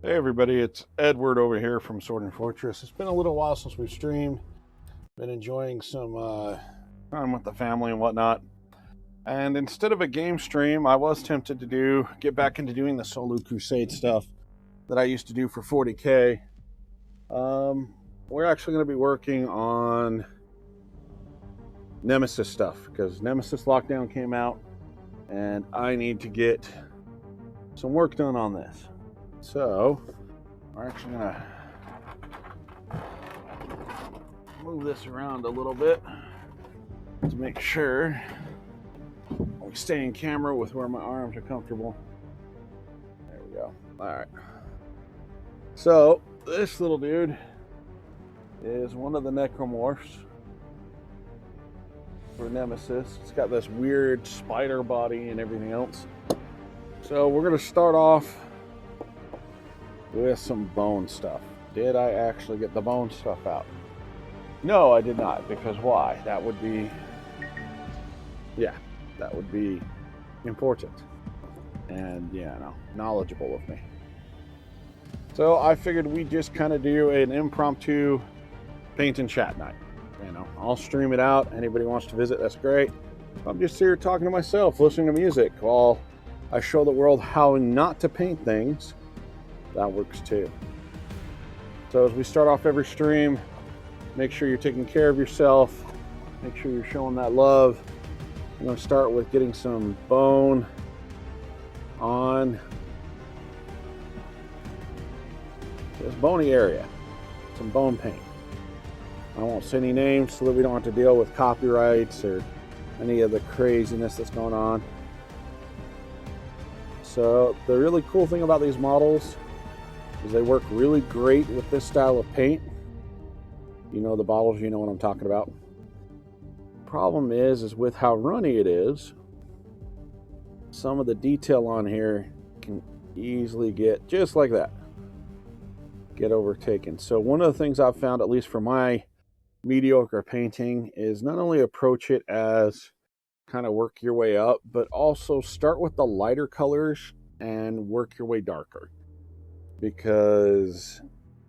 Hey everybody, it's Edward over here from Sword and Fortress. It's been a little while since we've streamed. Been enjoying some time with the family and whatnot. And instead of a game stream, I was tempted to get back into doing the solo crusade stuff that I used to do for 40K. We're actually going to be working on Nemesis stuff because Nemesis Lockdown came out and I need to get some work done on this. So, we're actually going to move this around a little bit to make sure we stay in camera with where my arms are comfortable. There we go. All right. So, this little dude is one of the necromorphs for Nemesis. It's got this weird spider body and everything else. So, we're going to start off with some bone stuff. Did I actually get the bone stuff out? No, I did not, because why? That would be important and knowledgeable of me. So I figured we'd just kind of do an impromptu paint and chat night. I'll stream it out. Anybody wants to visit, that's great. I'm just here talking to myself, listening to music while I show the world how not to paint things. That works too. So as we start off every stream, make sure you're taking care of yourself. Make sure you're showing that love. I'm going to start with getting some bone on this bony area. Some bone paint. I won't say any names so that we don't have to deal with copyrights or any of the craziness that's going on. So the really cool thing about these models is they work really great with this style of paint. You know the bottles, you know what I'm talking about. Problem is with how runny it is, some of the detail on here can easily get just like that, get overtaken. So one of the things I've found, at least for my mediocre painting, is not only approach it as kind of work your way up, but also start with the lighter colors and work your way darker, because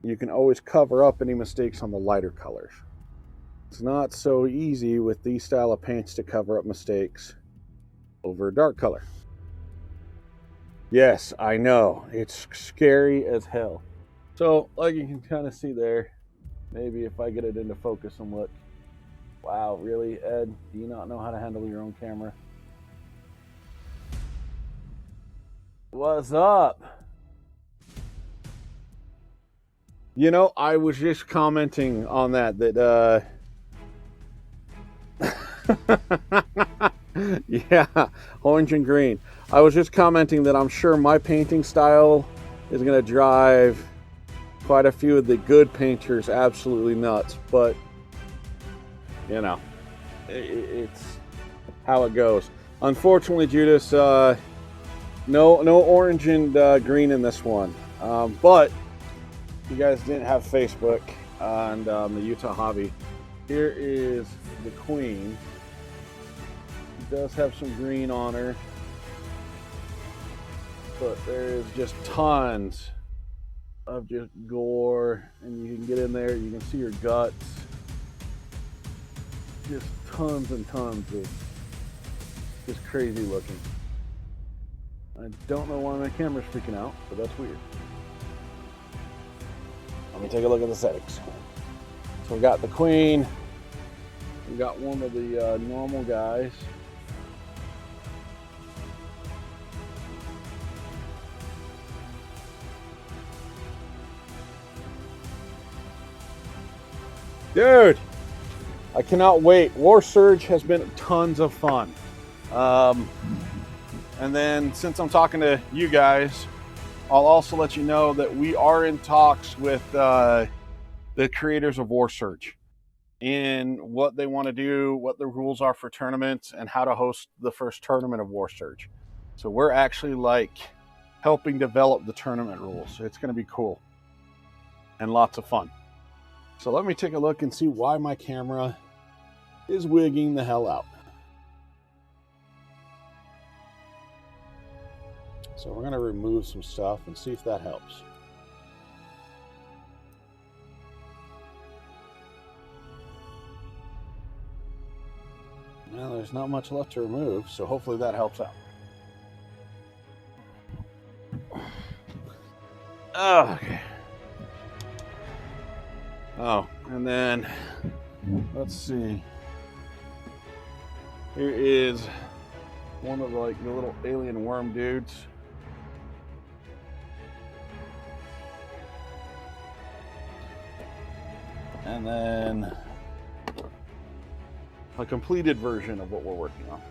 you can always cover up any mistakes on the lighter colors. It's not so easy with these style of paints to cover up mistakes over a dark color. Yes, I know, it's scary as hell. So like you can kind of see there, maybe if I get it into focus and look. Wow, really, Ed? Do you not know how to handle your own camera? What's up? I was just commenting on that yeah, orange and green. I was just commenting that I'm sure my painting style is going to drive quite a few of the good painters absolutely nuts, but it's how it goes. Unfortunately, Judas, no orange and green in this one. But if you guys didn't have Facebook and the Utah Hobby, here is the Queen. She does have some green on her, but there is just tons of just gore, and you can get in there, you can see her guts. Just tons and tons of just crazy looking. I don't know why my camera's freaking out, but that's weird. Let me take a look at the settings. So we got the Queen. We got one of the normal guys. Dude, I cannot wait. War Surge has been tons of fun. And then since I'm talking to you guys, I'll also let you know that we are in talks with the creators of War Surge in what they want to do, what the rules are for tournaments, and how to host the first tournament of War Surge. So we're actually helping develop the tournament rules. It's going to be cool and lots of fun. So let me take a look and see why my camera is wigging the hell out. So we're going to remove some stuff and see if that helps. Well, there's not much left to remove, so hopefully that helps out. Oh, okay. Oh, and then let's see. Here is one of the little alien worm dudes. And then a completed version of what we're working on.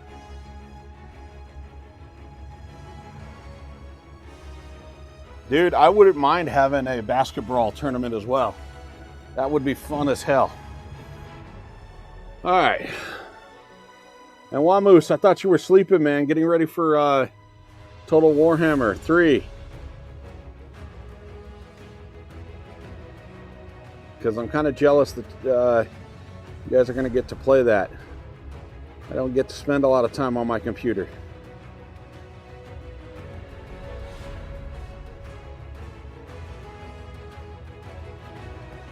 Dude, I wouldn't mind having a basketball tournament as well. That would be fun as hell. All right. And Wamoose, I thought you were sleeping, man. Getting ready for Total Warhammer 3. Because I'm kind of jealous that you guys are going to get to play that. I don't get to spend a lot of time on my computer.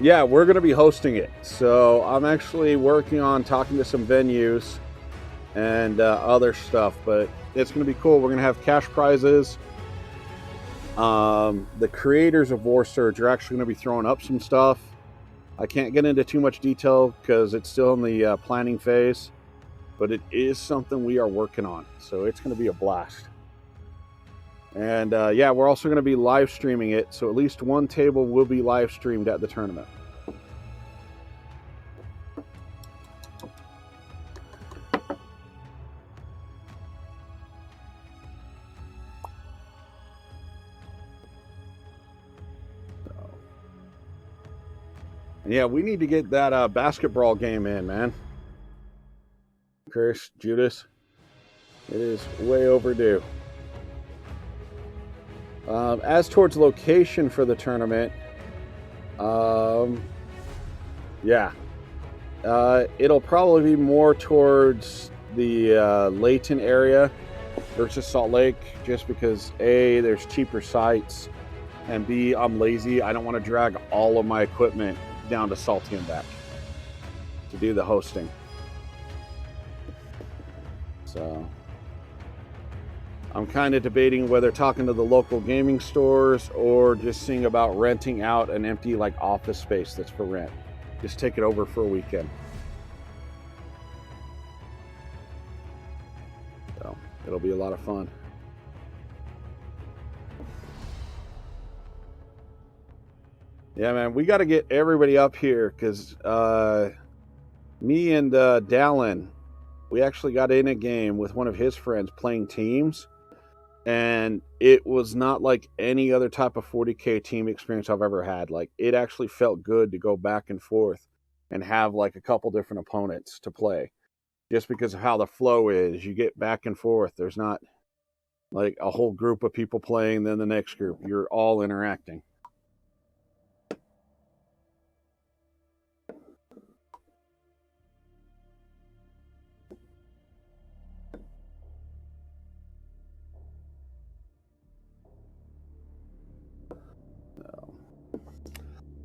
Yeah, we're going to be hosting it. So I'm actually working on talking to some venues and other stuff, but it's going to be cool. We're going to have cash prizes. The creators of War Surge are actually going to be throwing up some stuff. I can't get into too much detail because it's still in the planning phase, but it is something we are working on. So it's going to be a blast. And yeah, we're also going to be live streaming it. So at least one table will be live streamed at the tournament. Yeah, we need to get that basketball game in, man. Chris, Judas, it is way overdue. As towards location for the tournament, yeah, it'll probably be more towards the Layton area versus Salt Lake, just because A, there's cheaper sites, and B, I'm lazy. I don't want to drag all of my equipment down to Salty and back to do the hosting. So I'm kind of debating whether talking to the local gaming stores or just seeing about renting out an empty office space that's for rent. Just take it over for a weekend. So it'll be a lot of fun. Yeah, man, we got to get everybody up here because me and Dallin, we actually got in a game with one of his friends playing teams, and it was not like any other type of 40K team experience I've ever had. It actually felt good to go back and forth and have a couple different opponents to play, just because of how the flow is. You get back and forth. There's not a whole group of people playing, then the next group. You're all interacting.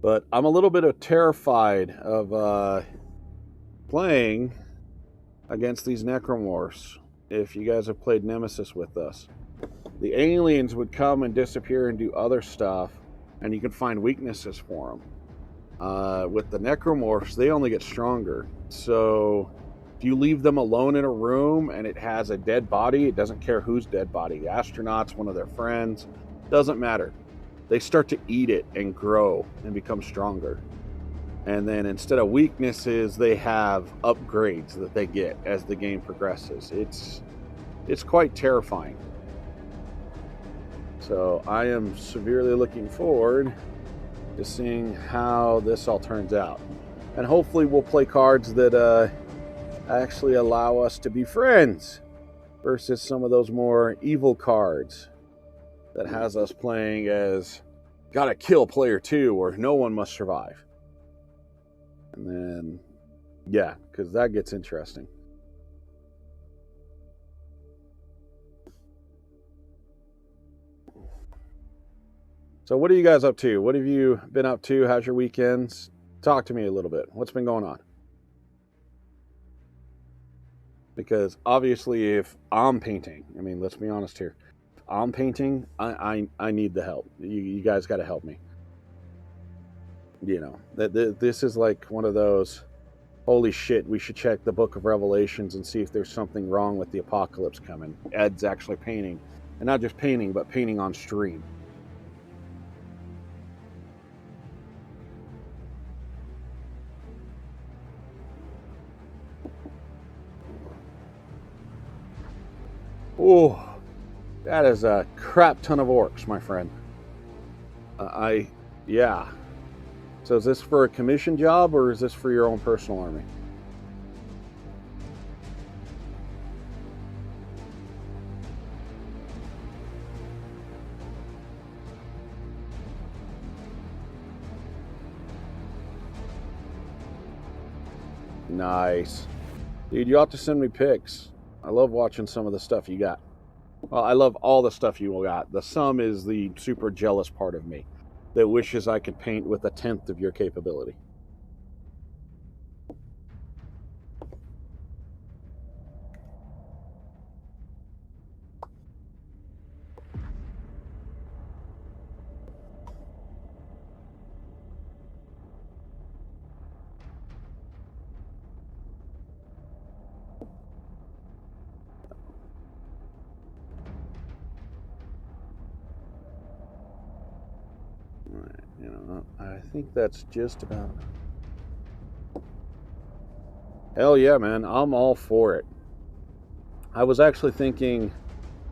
But I'm a little bit terrified of playing against these Necromorphs. If you guys have played Nemesis with us, the aliens would come and disappear and do other stuff, and you can find weaknesses for them. With the Necromorphs, they only get stronger. So if you leave them alone in a room and it has a dead body, it doesn't care whose dead body. The astronauts, one of their friends, doesn't matter. They start to eat it and grow and become stronger. And then instead of weaknesses, they have upgrades that they get as the game progresses. It's quite terrifying. So I am severely looking forward to seeing how this all turns out. And hopefully we'll play cards that actually allow us to be friends versus some of those more evil cards that has us playing as gotta kill player 2 or no one must survive. And then, yeah, because that gets interesting. So what are you guys up to? What have you been up to? How's your weekends? Talk to me a little bit. What's been going on? Because obviously, if I'm painting, I mean, let's be honest here. If I'm painting, I need the help. You guys got to help me. You know, this is like one of those, holy shit, we should check the Book of Revelations and see if there's something wrong with the apocalypse coming. Ed's actually painting. And not just painting, but painting on stream. Oh, that is a crap ton of orcs, my friend. Yeah. So is this for a commission job or is this for your own personal army? Nice. Dude, you ought to send me pics. I love watching some of the stuff you got. Well, I love all the stuff you got. The sum is the super jealous part of me that wishes I could paint with 1/10 of your capability. You know, I think that's just about. Hell yeah, man. I'm all for it. I was actually thinking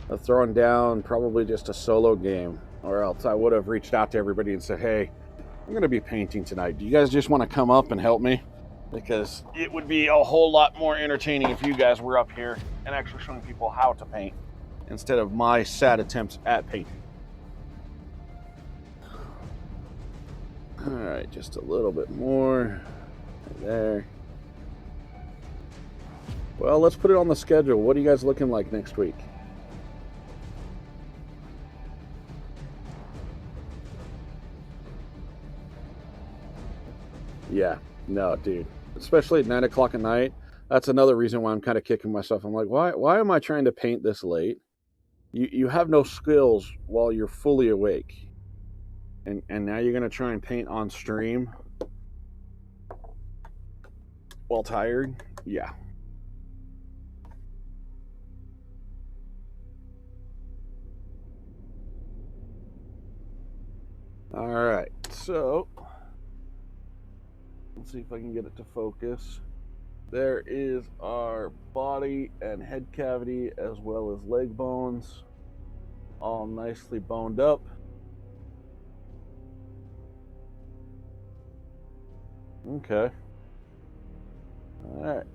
of throwing down probably just a solo game, or else I would have reached out to everybody and said, hey, I'm going to be painting tonight. Do you guys just want to come up and help me? Because it would be a whole lot more entertaining if you guys were up here and actually showing people how to paint instead of my sad attempts at painting. All right, just a little bit more right there. Well, let's put it on the schedule. What are you guys looking like next week? Yeah, no, dude. Especially at 9 o'clock at night. That's another reason why I'm kind of kicking myself. I'm like, why am I trying to paint this late? You have no skills while you're fully awake. And now you're going to try and paint on stream while tired? Yeah. All right, so let's see if I can get it to focus. There is our body and head cavity as well as leg bones, all nicely boned up. Okay. All right.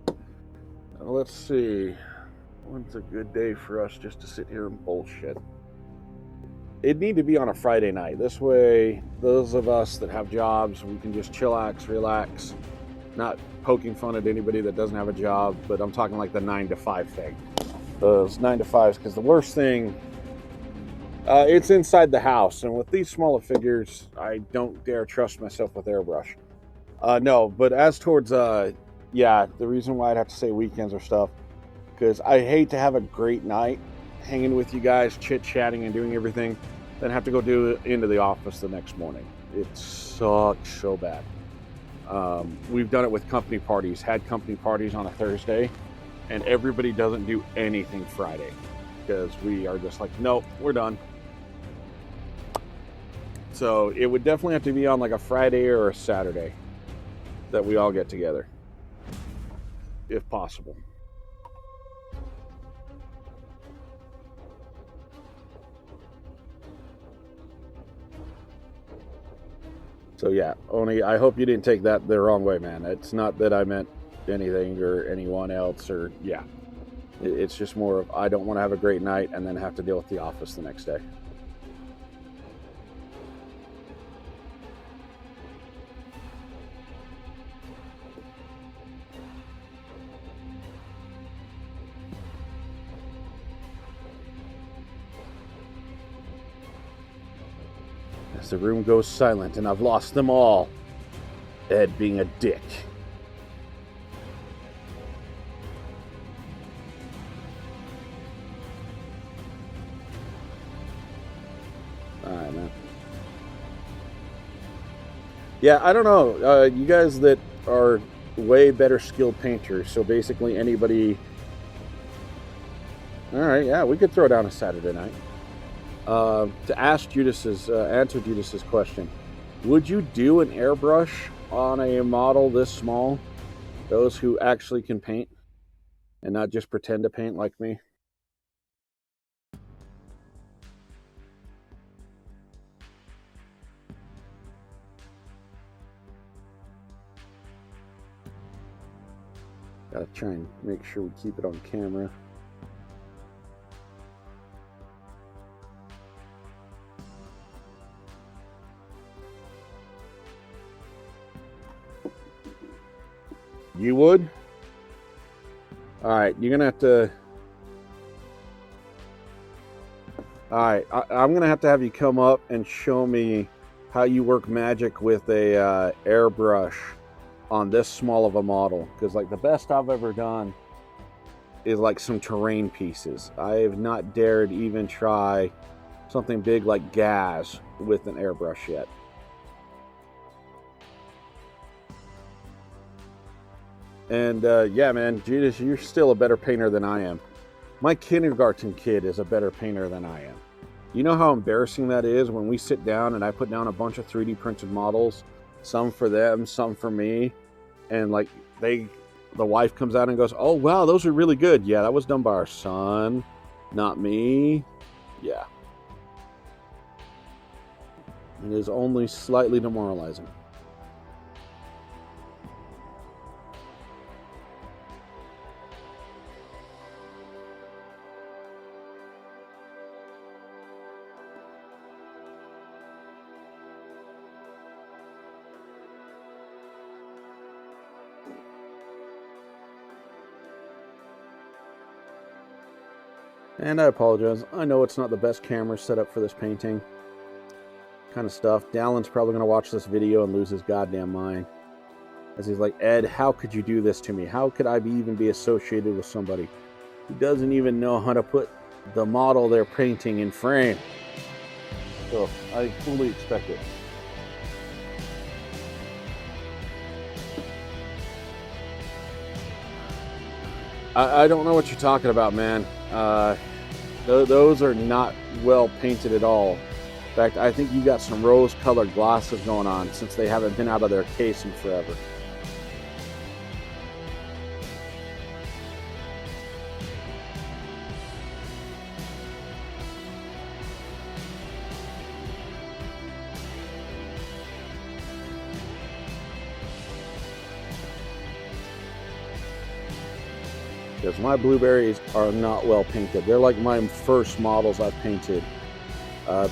Now let's see. When's a good day for us just to sit here and bullshit? It'd need to be on a Friday night. This way, those of us that have jobs, we can just chillax, relax, not poking fun at anybody that doesn't have a job, but I'm talking like the 9 to 5 thing. Those 9 to 5s, because the worst thing, it's inside the house, and with these smaller figures, I don't dare trust myself with airbrush. No, but as towards, yeah, the reason why I'd have to say weekends or stuff, because I hate to have a great night hanging with you guys, chit-chatting and doing everything, then have to go do it into the office the next morning. It sucks so bad. We've done it with company parties, had company parties on a Thursday, and everybody doesn't do anything Friday because we are just like, nope, we're done. So it would definitely have to be on like a Friday or a Saturday that we all get together, if possible. So yeah, Oni, I hope you didn't take that the wrong way, man. It's not that I meant anything or anyone else, or yeah. It's just more of I don't want to have a great night and then have to deal with the office the next day. As the room goes silent and I've lost them all, Ed being a dick. All right, man. Yeah, I don't know. You guys that are way better skilled painters, so basically anybody. All right, yeah, we could throw down a Saturday night. To answer Judas's question, would you do an airbrush on a model this small? Those who actually can paint and not just pretend to paint like me. Gotta try and make sure we keep it on camera. You would? All right, you're gonna have to. All right, I'm gonna have you come up and show me how you work magic with a airbrush on this small of a model, because like the best I've ever done is like some terrain pieces. I have not dared even try something big like gas with an airbrush yet. And yeah, man, Judas, you're still a better painter than I am. My kindergarten kid is a better painter than I am. You know how embarrassing that is when we sit down and I put down a bunch of 3D printed models, some for them, some for me, and like the wife comes out and goes, "Oh wow, those are really good." Yeah, that was done by our son, not me. Yeah. It is only slightly demoralizing. And I apologize. I know it's not the best camera set up for this painting kind of stuff. Dallin's probably going to watch this video and lose his goddamn mind. As he's like, "Ed, how could you do this to me? How could I even be associated with somebody who doesn't even know how to put the model they're painting in frame?" So I fully expect it. I don't know what you're talking about, man. Those are not well painted at all. In fact, I think you got some rose-colored glasses going on since they haven't been out of their case in forever. Because my blueberries are not well painted. They're like my first models I painted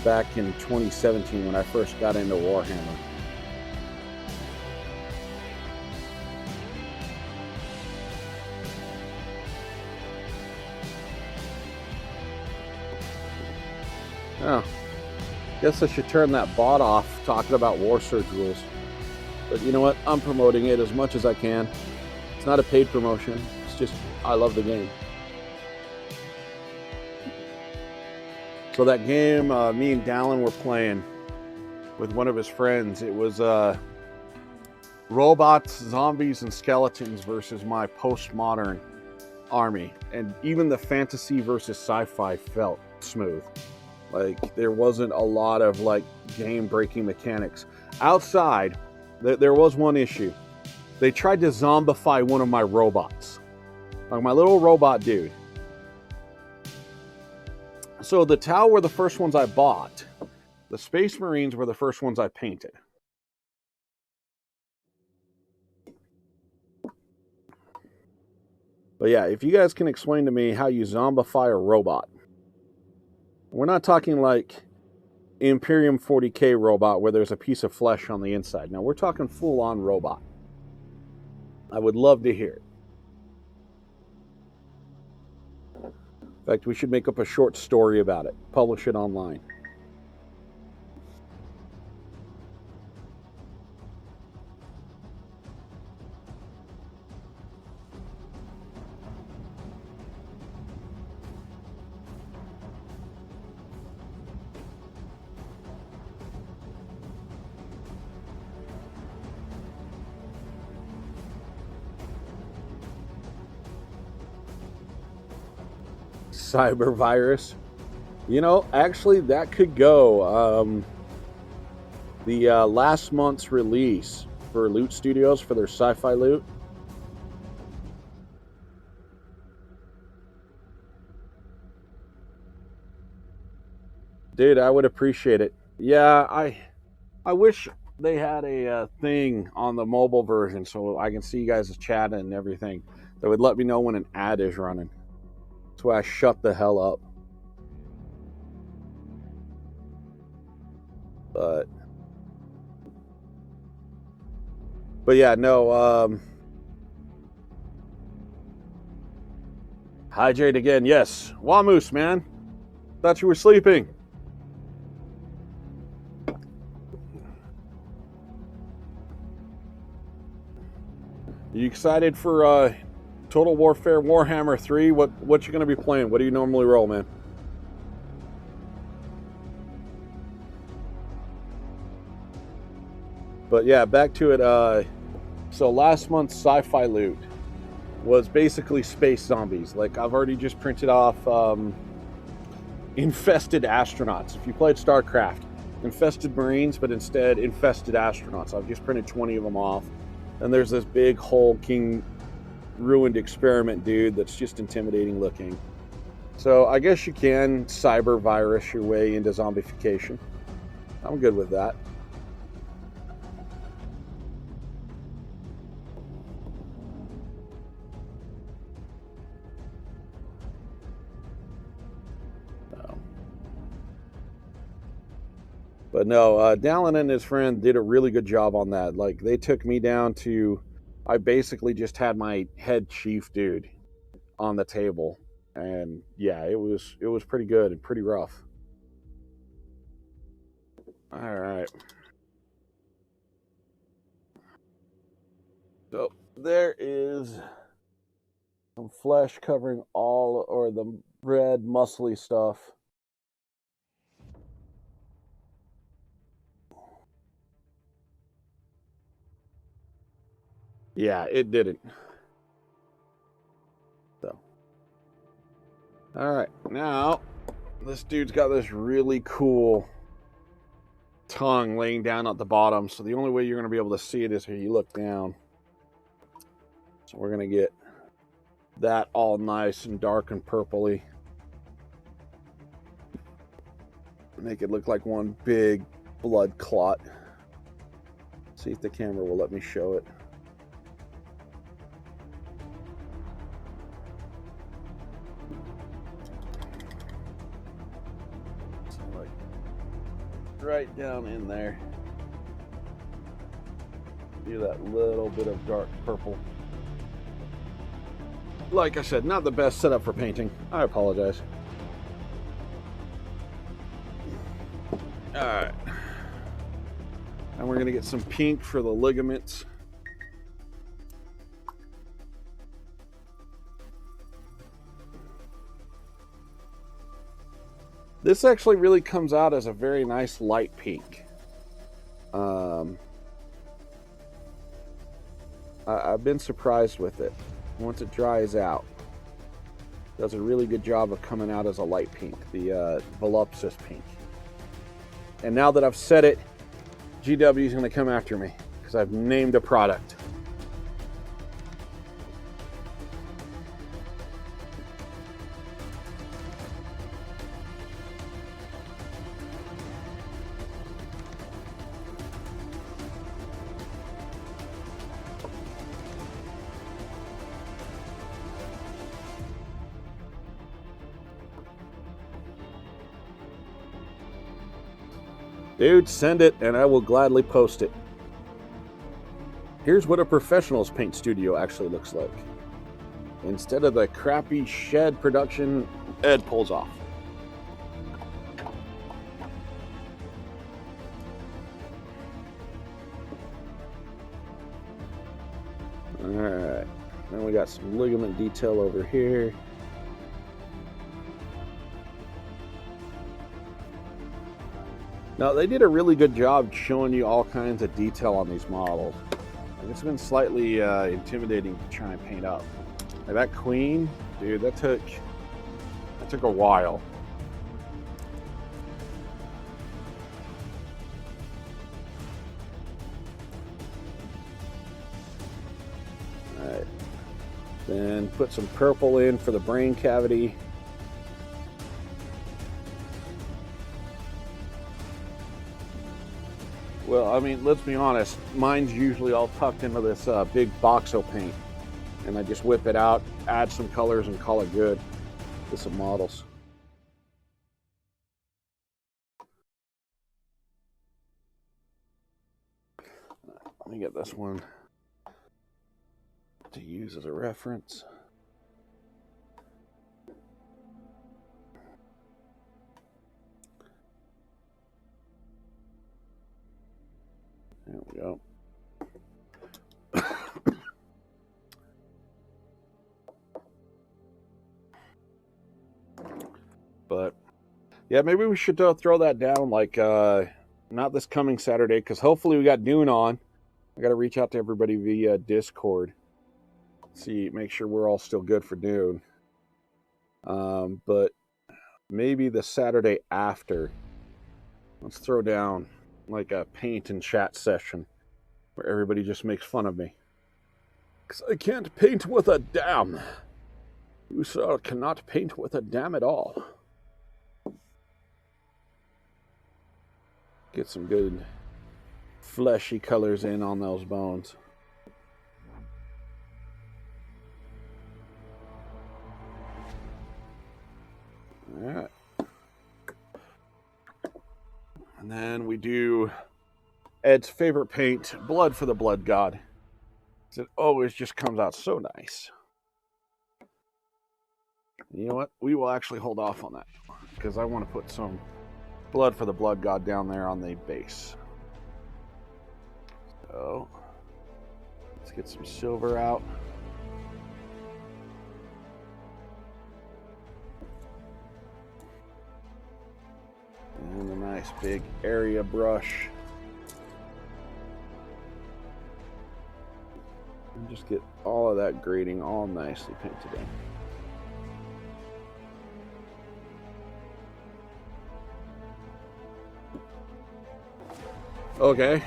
back in 2017 when I first got into Warhammer. Oh, guess I should turn that bot off talking about War Surge rules. But you know what? I'm promoting it as much as I can. It's not a paid promotion. It's just, I love the game. So that game me and Dallin were playing with one of his friends. It was robots, zombies, and skeletons versus my postmodern army. And even the fantasy versus sci-fi felt smooth. Like, there wasn't a lot of like game-breaking mechanics. Outside, there was one issue. They tried to zombify one of my robots. Like my little robot dude. So the Tau were the first ones I bought. The Space Marines were the first ones I painted. But yeah, if you guys can explain to me how you zombify a robot. We're not talking like Imperium 40K robot where there's a piece of flesh on the inside. Now we're talking full-on robot. I would love to hear it. In fact, we should make up a short story about it, publish it online. cyber virus. You know, actually, that could go. The last month's release for Loot Studios for their sci-fi loot. Dude, I would appreciate it. Yeah, I wish they had a thing on the mobile version so I can see you guys chatting and everything that would let me know when an ad is running. That's why I shut the hell up. But yeah, no. Hi, Jade again. Yes, Wamoose, man. Thought you were sleeping. You excited for Total Warfare Warhammer 3? What you gonna be playing? What do you normally roll, man? But yeah, back to it. So last month's sci-fi loot was basically space zombies. Like, I've already just printed off infested astronauts. If you played StarCraft, infested Marines, but instead infested astronauts. I've just printed 20 of them off. And there's this big hulking ruined experiment dude that's just intimidating looking. So I guess you can cyber virus your way into zombification. I'm good with that. But no, Dallin and his friend did a really good job on that. Like, they took me down to, I basically just had my head chief dude on the table, and yeah, it was pretty good and pretty rough. All right. So there is some flesh covering all, or the red muscly stuff. Yeah, it didn't. So, all right, now this dude's got this really cool tongue laying down at the bottom. So the only way you're going to be able to see it is if you look down. So we're going to get that all nice and dark and purpley. Make it look like one big blood clot. See if the camera will let me show it. Right down in there. Do that little bit of dark purple. Like I said, not the best setup for painting. I apologize. Alright. And we're going to get some pink for the ligaments. This actually really comes out as a very nice light pink. I've been surprised with it. Once it dries out, it does a really good job of coming out as a light pink, the Voluptuous pink. And now that I've said it, GW is going to come after me because I've named a product. Dude, send it and I will gladly post it. Here's what a professional's paint studio actually looks like. Instead of the crappy shed production Ed pulls off. Alright, then we got some ligament detail over here. Now, they did a really good job showing you all kinds of detail on these models. Like, it's been slightly intimidating to try and paint up. Like that queen, dude, that took It took a while. Alright. Then put some purple in for the brain cavity. Well, I mean, let's be honest. Mine's usually all tucked into this big Boxo paint. And I just whip it out, add some colors, and call it good with some models. Let me get this one to use as a reference. There we go. But yeah, maybe we should throw that down like not this coming Saturday, because hopefully we got Dune on. I got to reach out to everybody via Discord. See, make sure we're all still good for Dune. But maybe the Saturday after, let's throw down like a paint and chat session where everybody just makes fun of me. Because I can't paint with a dam. You, sir, cannot paint with a dam at all. Get some good fleshy colors in on those bones. Alright. And then we do Ed's favorite paint, Blood for the Blood God. It always just comes out so nice. You know what? We will actually hold off on that because I want to put some Blood for the Blood God down there on the base. So let's get some silver out. And a nice big area brush. And just get all of that grading all nicely painted in. Okay,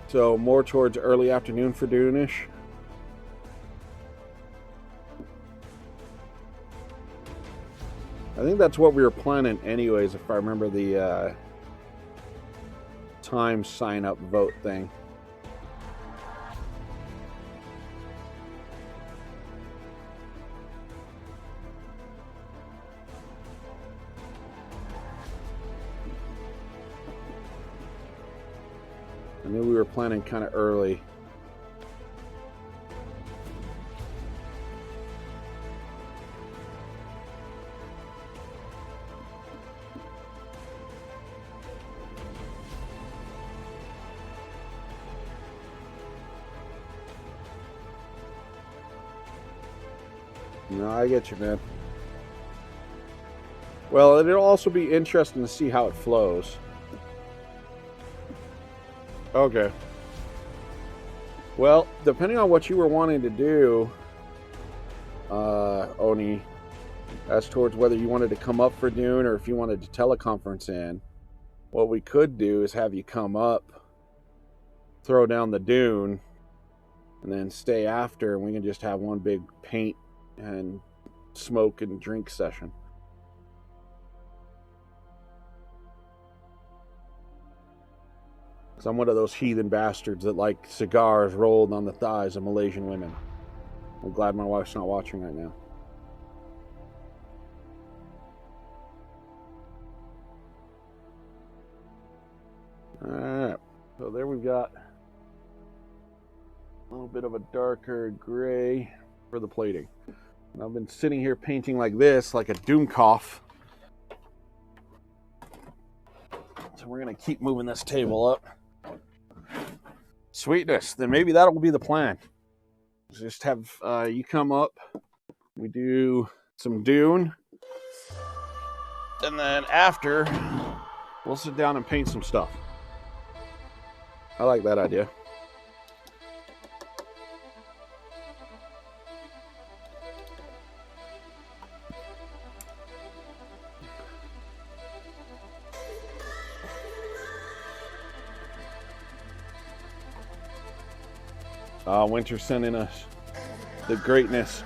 so more towards early afternoon for Dune-ish. I think that's what we were planning anyways, if I remember the time sign-up vote thing. I knew we were planning kind of early. No, I get you, man. Well, it'll also be interesting to see how it flows. Okay. Well, depending on what you were wanting to do, Oni, as towards whether you wanted to come up for Dune or if you wanted to teleconference in, what we could do is have you come up, throw down the Dune, and then stay after, and we can just have one big paint and smoke and drink session. Because I'm one of those heathen bastards that like cigars rolled on the thighs of Malaysian women. I'm glad my wife's not watching right now. Alright, so there we've got a little bit of a darker gray for the plating. And I've been sitting here painting like this, like a Doomkoff. So we're going to keep moving this table up. Sweetness. Then maybe that'll be the plan. Just have you come up. We do some Dune. And then after, we'll sit down and paint some stuff. I like that idea. Winter sending us the greatness.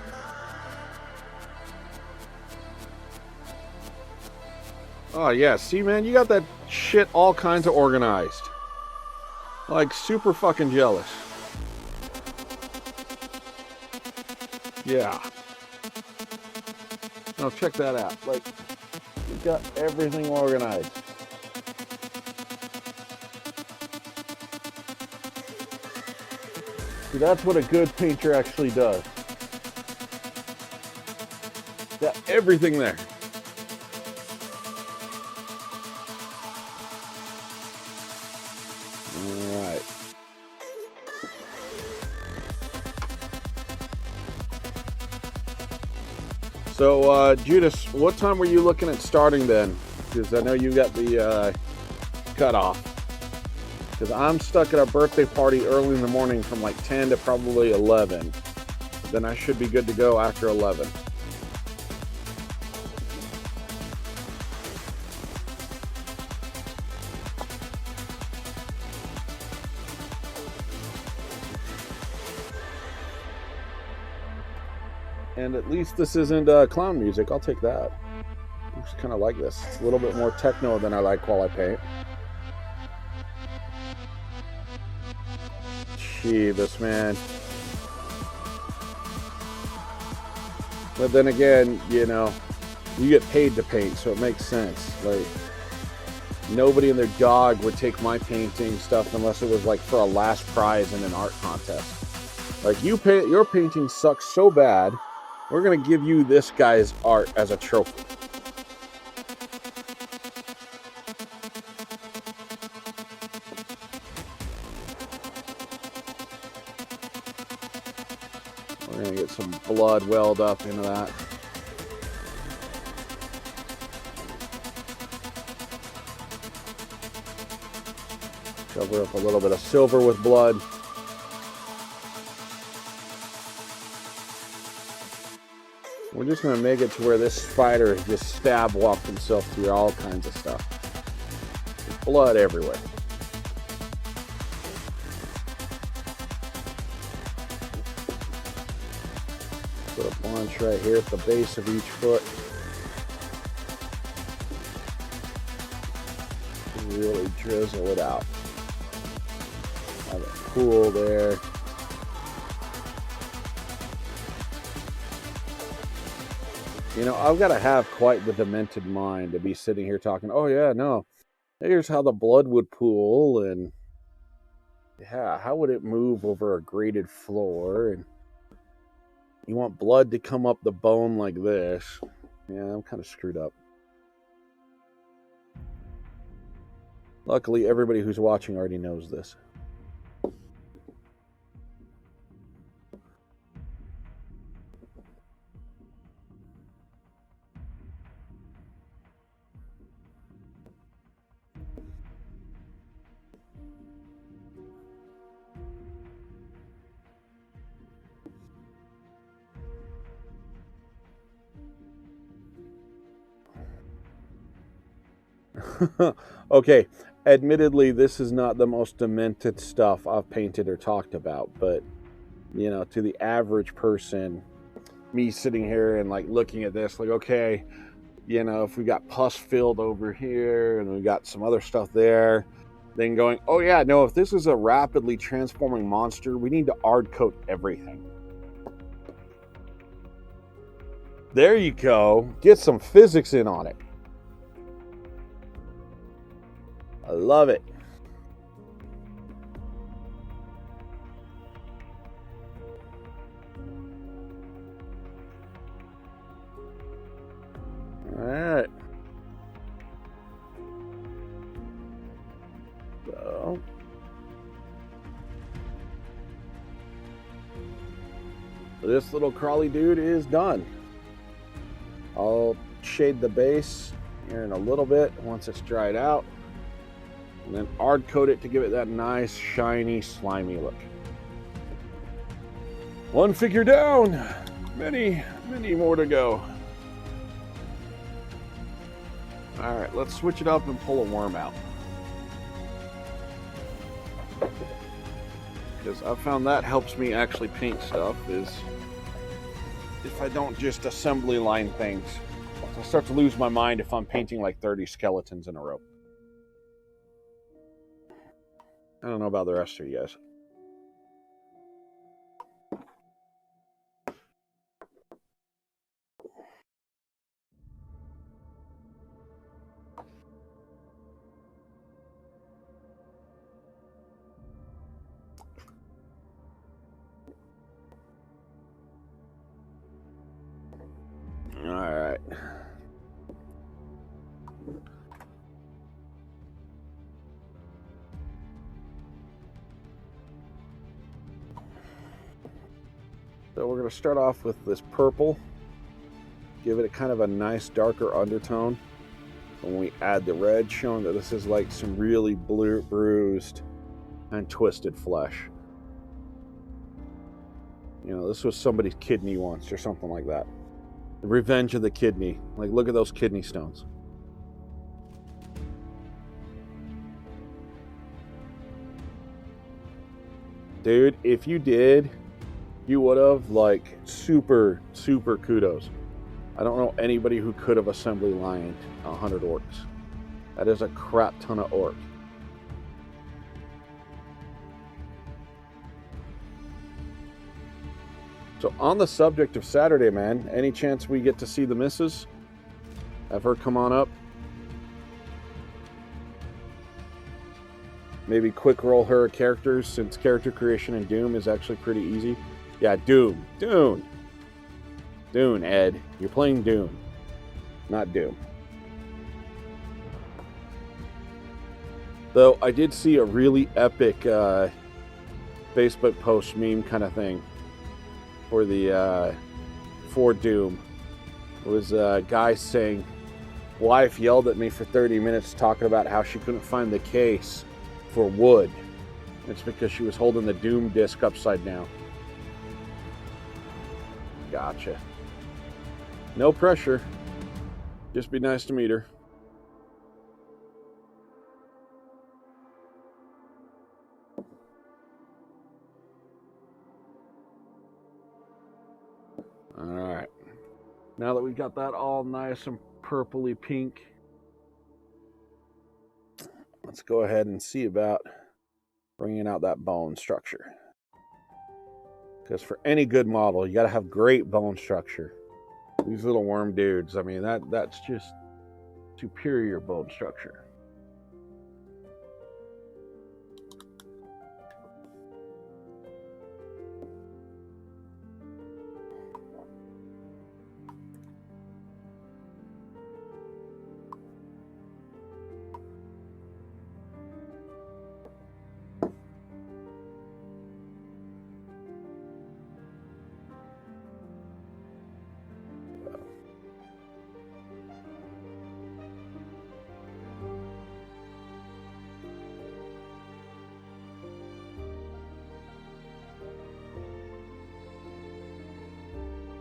Oh yeah, see man, you got that shit all kinds of organized. Like super fucking jealous. Yeah. Oh, check that out. Like, you got everything organized. See, that's what a good painter actually does. Got everything there. All right. So, Judas, what time were you looking at starting then? Because I know you got the cutoff. Because I'm stuck at a birthday party early in the morning from like 10 to probably 11. Then I should be good to go after 11. And at least this isn't clown music. I'll take that. I just kind of like this. It's a little bit more techno than I like while I paint. Jeebus, man. But then again, you know, you get paid to paint, so it makes sense. Like, nobody and their dog would take my painting stuff unless it was like for a last prize in an art contest. Like, your painting sucks so bad, we're gonna give you this guy's art as a trophy. We're gonna get some blood welled up into that. Cover up a little bit of silver with blood. We're just going to make it to where this spider just stab walked himself through all kinds of stuff. There's blood everywhere. Put a bunch right here at the base of each foot. Really drizzle it out. Have it cool there. You know, I've got to have quite the demented mind to be sitting here talking, oh yeah, no, here's how the blood would pool, and yeah, how would it move over a graded floor, and you want blood to come up the bone like this. Yeah, I'm kind of screwed up. Luckily, everybody who's watching already knows this. Okay, admittedly, this is not the most demented stuff I've painted or talked about, but, you know, to the average person, me sitting here and, like, looking at this, like, okay, you know, if we got pus filled over here and we got some other stuff there, then going, oh yeah, no, if this is a rapidly transforming monster, we need to hard coat everything. There you go. Get some physics in on it. I love it. All right. So this little crawly dude is done. I'll shade the base here in a little bit once it's dried out. And then hard coat it to give it that nice, shiny, slimy look. One figure down. Many, many more to go. All right, let's switch it up and pull a worm out. because I've found that helps me actually paint stuff, is if I don't just assembly line things. I start to lose my mind if I'm painting like 30 skeletons in a row. I don't know about the rest of you guys. All right. So we're going to start off with this purple. Give it a kind of a nice darker undertone. And when we add the red, showing that this is like some really bruised and twisted flesh. You know, this was somebody's kidney once or something like that. The revenge of the kidney. Like, look at those kidney stones. Dude, if you did, you would have, like, super kudos. I don't know anybody who could have assembly lined 100 orcs. That is a crap ton of orc. So on the subject of Saturday, man, any chance we get to see the missus? Have her come on up? Maybe quick roll her characters, since character creation in Doom is actually pretty easy. Yeah, Doom, Ed. You're playing Doom, not Doom. Though I did see a really epic Facebook post meme kind of thing for the for Doom. It was a guy saying, wife yelled at me for 30 minutes talking about how she couldn't find the case for wood. It's because she was holding the Doom disc upside down. Gotcha. No pressure. Just be nice to meet her. All right. Now that we've got that all nice and purpley pink, let's go ahead and see about bringing out that bone structure. Because for any good model, you got to have great bone structure. These little worm dudes, I mean, that's just superior bone structure.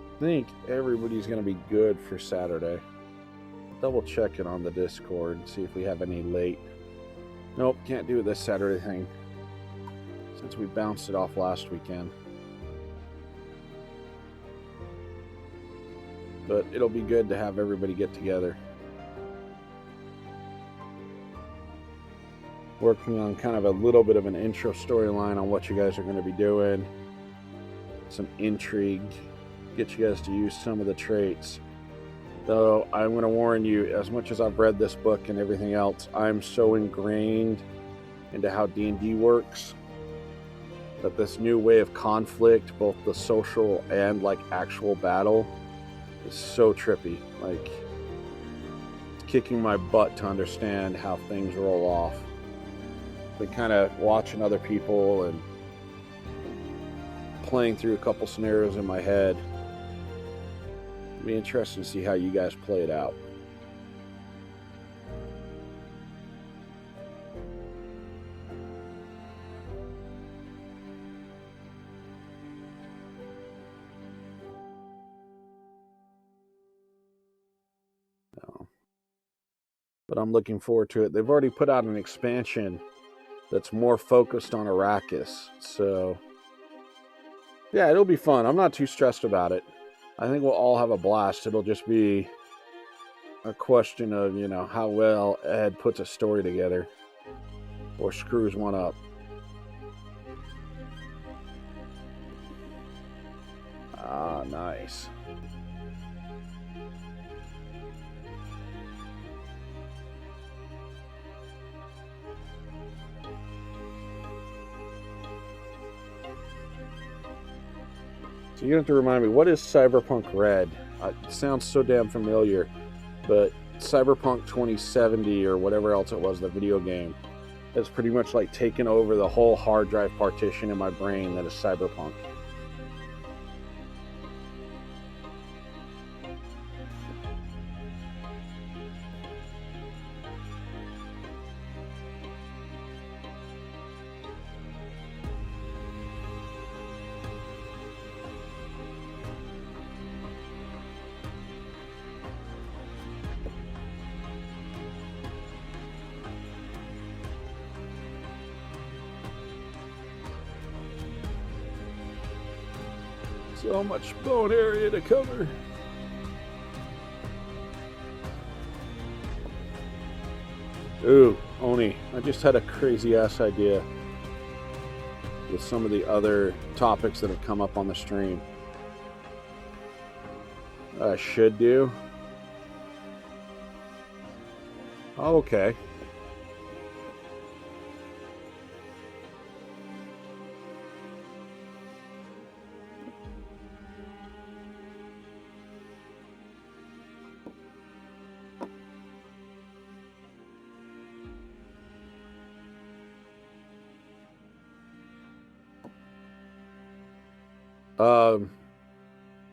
I think everybody's going to be good for Saturday. Double check it on the Discord and see if we have any late. Nope, can't do this Saturday thing since we bounced it off last weekend. But it'll be good to have everybody get together. Working on kind of a little bit of an intro storyline on what you guys are going to be doing. Some intrigue. Get you guys to use some of the traits. Though I'm going to warn you, as much as I've read this book and everything else, I'm so ingrained into how D&D works that this new way of conflict, both the social and like actual battle, is so trippy. Like, it's kicking my butt to understand how things roll off. Been kind of watching other people and playing through a couple scenarios in my head. Be interesting to see how you guys play it out. But I'm looking forward to it. They've already put out an expansion that's more focused on Arrakis. So, yeah, it'll be fun. I'm not too stressed about it. I think we'll all have a blast. It'll just be a question of, how well Ed puts a story together or screws one up. Ah, nice. So you have to remind me, what is Cyberpunk Red? It sounds so damn familiar, but Cyberpunk 2070 or whatever else it was, the video game, has pretty much like taken over the whole hard drive partition in my brain that is Cyberpunk. So much bone area to cover. Ooh, Oni, I just had a crazy ass idea with some of the other topics that have come up on the stream. I should do. Oh, okay.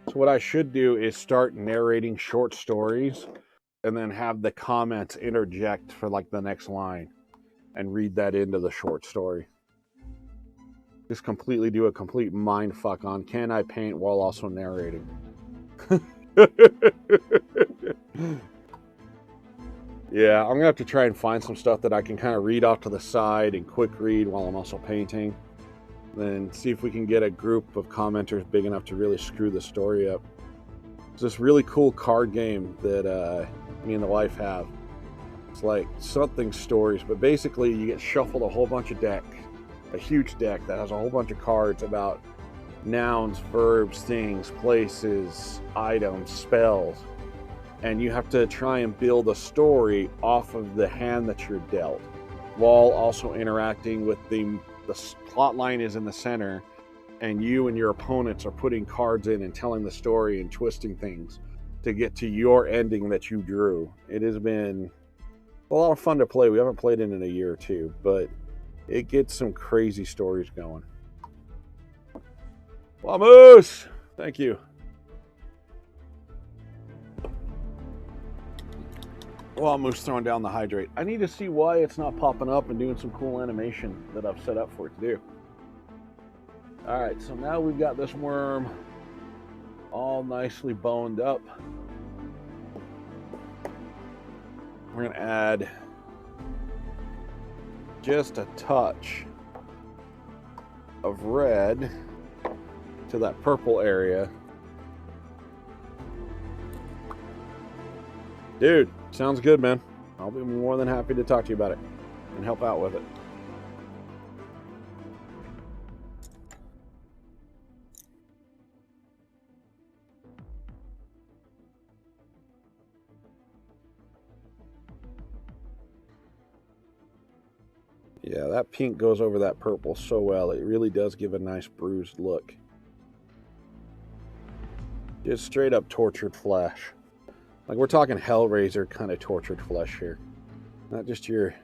So what I should do is start narrating short stories and then have the comments interject for like the next line and read that into the short story. Just completely do a complete mind fuck on can I paint while also narrating. Yeah, I'm gonna have to try and find some stuff that I can kind of read off to the side and quick read while I'm also painting. Then see if we can get a group of commenters big enough to really screw the story up. It's this really cool card game that me and the wife have. It's like something stories, but basically you get shuffled a whole bunch of deck, a huge deck that has a whole bunch of cards about nouns, verbs, things, places, items, spells, and you have to try and build a story off of the hand that you're dealt, while also interacting with the plot line is in the center, and you and your opponents are putting cards in and telling the story and twisting things to get to your ending that you drew. It has been a lot of fun to play. We haven't played it in a year or two, but it gets some crazy stories going. Vamos! Thank you. Well, Moose throwing down the hydrate. I need to see why it's not popping up and doing some cool animation that I've set up for it to do. Alright, so now we've got this worm all nicely boned up. We're going to add just a touch of red to that purple area. Dude, sounds good, man. I'll be more than happy to talk to you about it and help out with it. Yeah, that pink goes over that purple so well. It really does give a nice bruised look. Just straight up tortured flesh. Like, we're talking Hellraiser kind of tortured flesh here. Not just your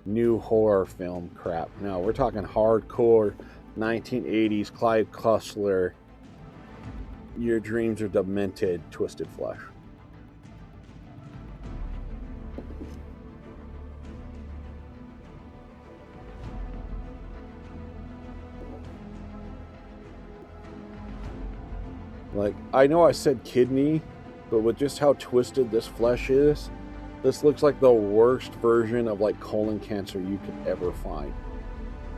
new horror film crap. No, we're talking hardcore 1980s Clyde Cussler, your dreams are demented, twisted flesh. Like, I know I said kidney, but with just how twisted this flesh is, this looks like the worst version of like colon cancer you could ever find.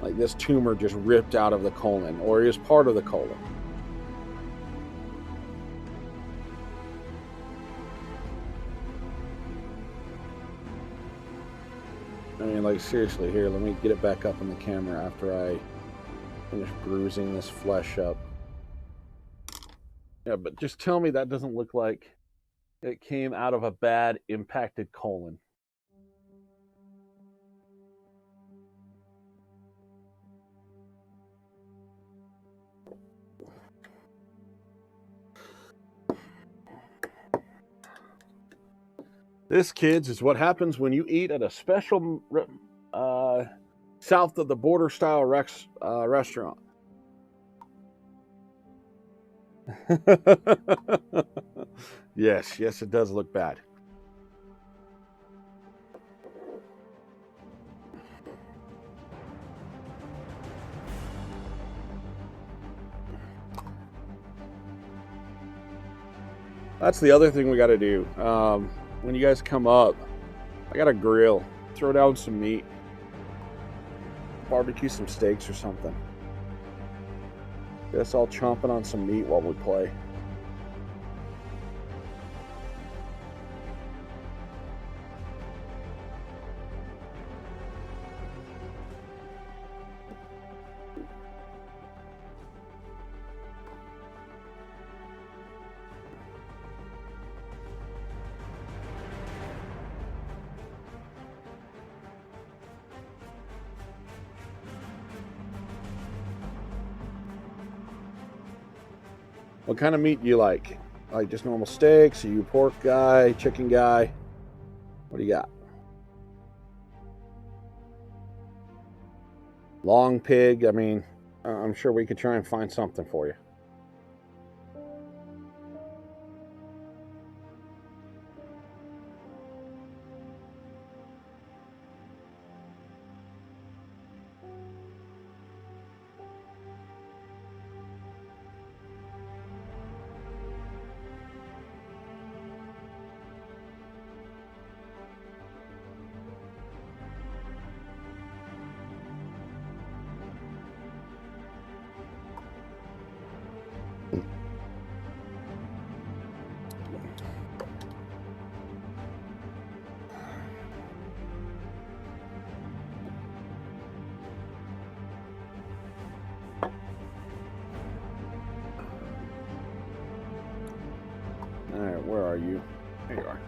Like this tumor just ripped out of the colon, or is part of the colon. I mean, like, seriously, here, let me get it back up on the camera after I finish bruising this flesh up. Yeah, but just tell me that doesn't look like it came out of a bad impacted colon. This, kids, is what happens when you eat at a special south of the border style restaurant. Yes, it does look bad. That's the other thing we got to do. When you guys come up, I got a grill. Throw down some meat. Barbecue some steaks or something. Get us all chomping on some meat while we play. What kind of meat do you like? Like just normal steaks? Are you a pork guy, chicken guy? What do you got? Long pig? I mean, I'm sure we could try and find something for you. Alright, where are you? There you are.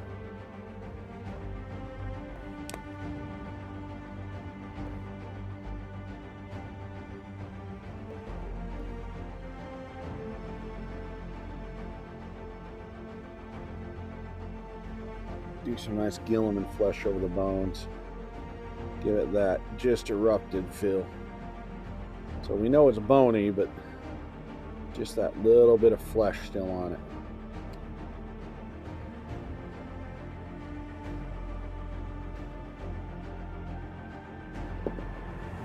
Do some nice Gilliman flesh over the bones. Give it that just erupted feel. So we know it's bony, but just that little bit of flesh still on it.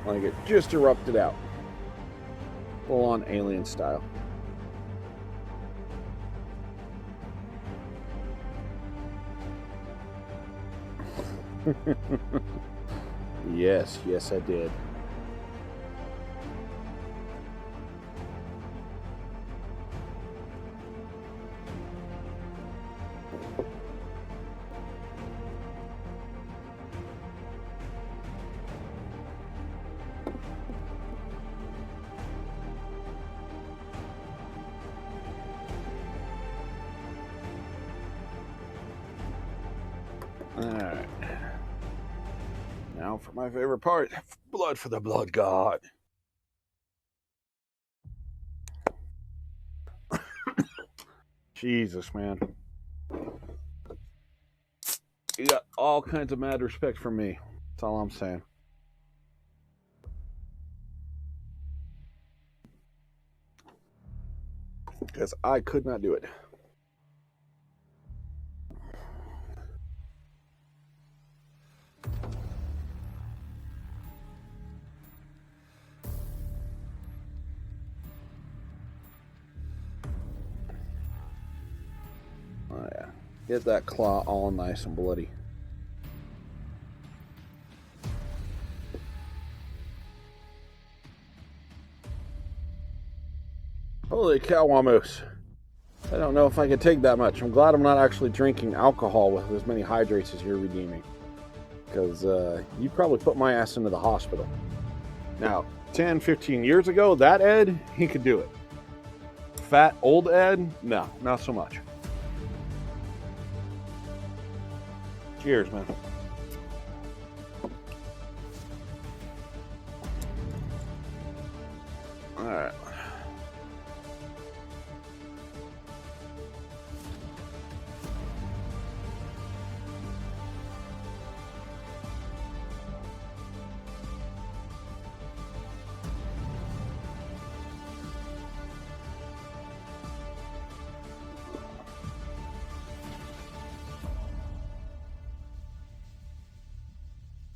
Like it just erupted out. Full on alien style. Yes, I did. Alright. Now for my favorite part, blood for the blood god. Jesus, man. You got all kinds of mad respect for me. That's all I'm saying. Because I could not do it. Oh yeah. Get that claw all nice and bloody. Holy cow, Wamoose. I don't know if I could take that much. I'm glad I'm not actually drinking alcohol with as many hydrates as you're redeeming. Because you probably put my ass into the hospital. Now, 10, 15 years ago, that Ed, he could do it. Fat, old Ed, no, not so much. Cheers, man. All right.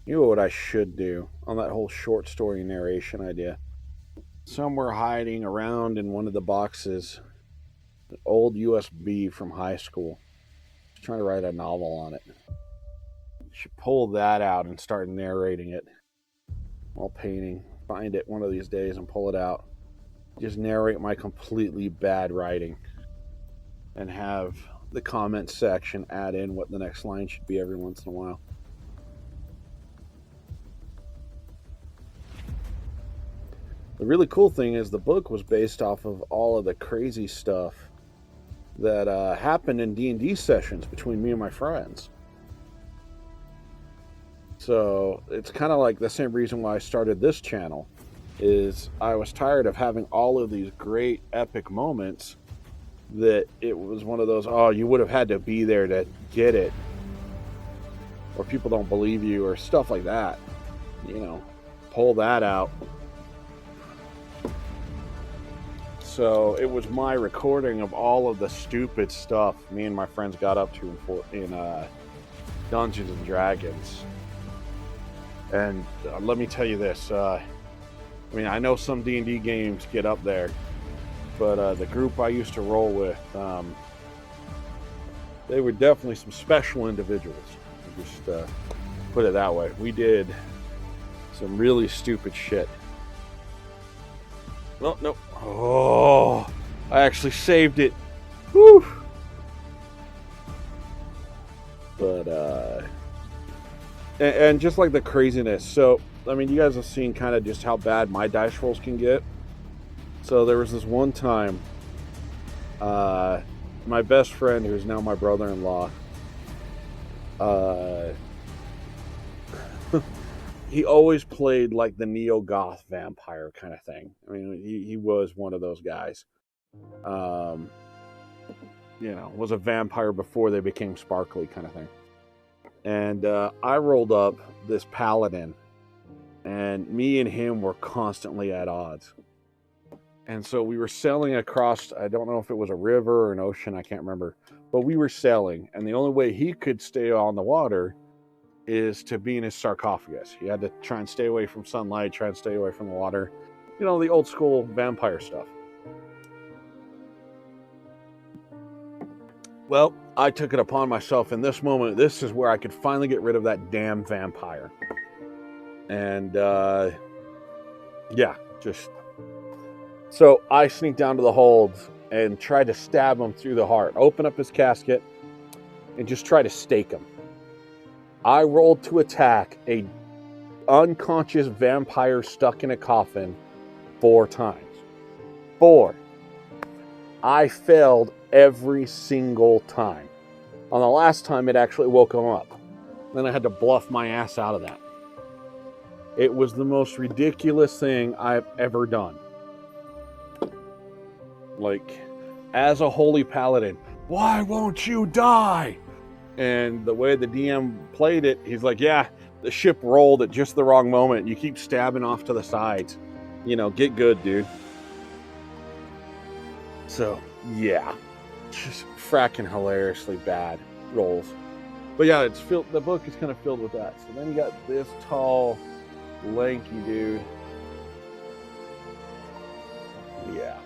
You know what I should do on that whole short story narration idea? Somewhere hiding around in one of the boxes, an old USB from high school. Just trying to write a novel on it. Should pull that out and start narrating it while painting. Find it one of these days and pull it out. Just narrate my completely bad writing and have the comment section add in what the next line should be every once in a while. The really cool thing is the book was based off of all of the crazy stuff that happened in D&D sessions between me and my friends. So it's kind of like the same reason why I started this channel, is I was tired of having all of these great epic moments that it was one of those, oh, you would have had to be there to get it, or people don't believe you, or stuff like that. You know, pull that out. So it was my recording of all of the stupid stuff me and my friends got up to in Dungeons and Dragons. And let me tell you this. I mean, I know some D&D games get up there, but the group I used to roll with, they were definitely some special individuals. Just put it that way. We did some really stupid shit. No. Oh, I actually saved it. Whew. But, and just like the craziness. So, I mean, you guys have seen kind of just how bad my dice rolls can get. So there was this one time, my best friend, who's now my brother-in-law, he always played like the neo-goth vampire kind of thing. I mean, he was one of those guys. You know, was a vampire before they became sparkly kind of thing. And I rolled up this paladin, and me and him were constantly at odds. And so we were sailing across, I don't know if it was a river or an ocean, I can't remember. But we were sailing, and the only way he could stay on the water is to be in his sarcophagus. He had to try and stay away from sunlight, try and stay away from the water. You know, the old school vampire stuff. Well, I took it upon myself in this moment. This is where I could finally get rid of that damn vampire. And, yeah, just... So I sneaked down to the hold and tried to stab him through the heart. Open up his casket and just try to stake him. I rolled to attack a unconscious vampire stuck in a coffin 4 times. 4. I failed every single time. On the last time, it actually woke him up. Then I had to bluff my ass out of that. It was the most ridiculous thing I've ever done. Like, as a holy paladin, why won't you die? And the way the DM played it, he's like, yeah, the ship rolled at just the wrong moment. You keep stabbing off to the sides. You know, get good, dude. So, yeah. Just fracking hilariously bad rolls. But yeah, it's filled, the book is kind of filled with that. So then you got this tall, lanky dude. Yeah.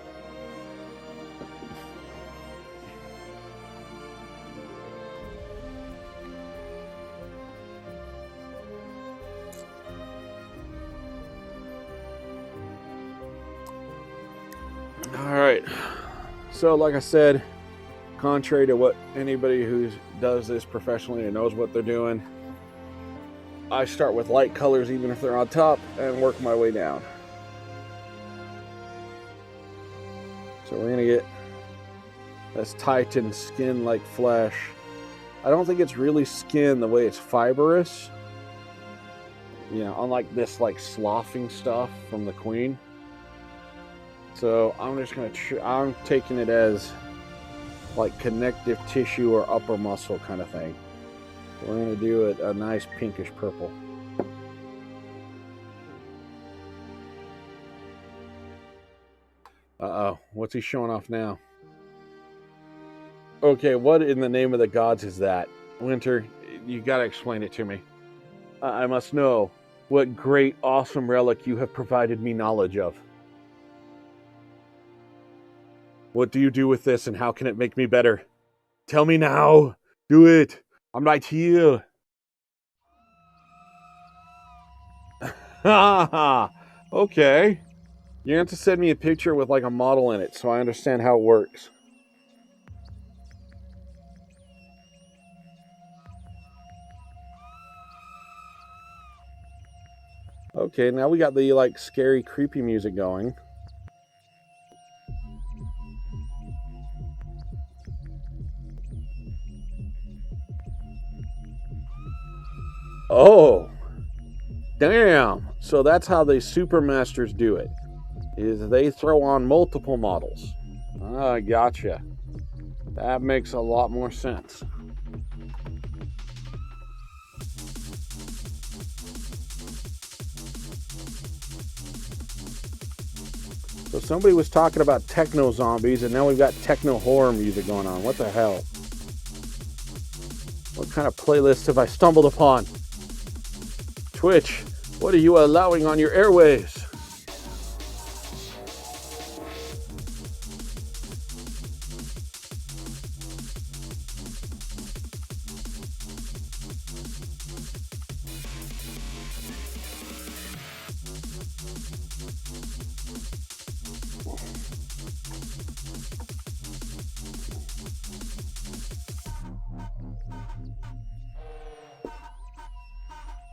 All right. So, like I said, contrary to what anybody who does this professionally and knows what they're doing, I start with light colors even if they're on top and work my way down. So we're gonna get this Titan skin like flesh. I don't think it's really skin the way it's fibrous. You know, unlike this like sloughing stuff from the Queen. So I'm just gonna, I'm taking it as like connective tissue or upper muscle kind of thing. So we're gonna do it a nice pinkish purple. Uh-oh, what's he showing off now? Okay, what in the name of the gods is that? Winter, you gotta explain it to me. I must know what great, awesome relic you have provided me knowledge of. What do you do with this and how can it make me better? Tell me now. Do it. I'm right here. Okay. You have to send me a picture with like a model in it so I understand how it works. Okay, now we got the like scary, creepy music going. Oh, damn. So that's how the Supermasters do it, is they throw on multiple models. Ah, gotcha. That makes a lot more sense. So somebody was talking about techno zombies, and now we've got techno horror music going on. What the hell? What kind of playlist have I stumbled upon? Twitch, what are you allowing on your airwaves?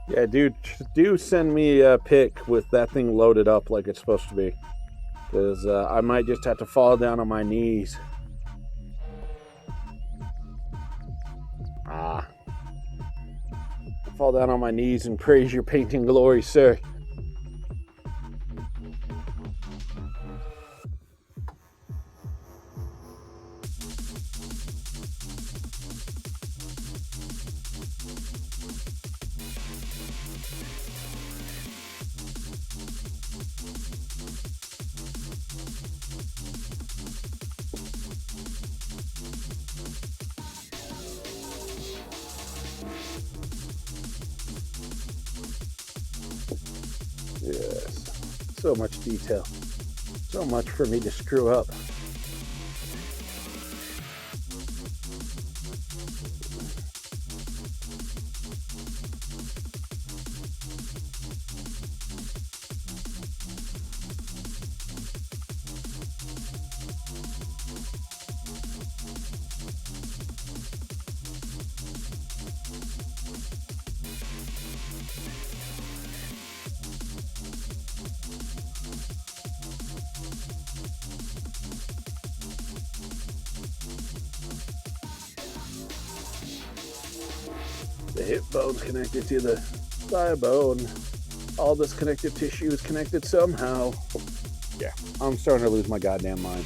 Yeah, dude, do send me a pic with that thing loaded up like it's supposed to be. Because I might just have to fall down on my knees. Fall down on my knees and praise your painting glory, sir. Yes. So much detail. So much for me to screw up. The hip bone's connected to the thigh bone. All this connective tissue is connected somehow. Yeah, I'm starting to lose my goddamn mind.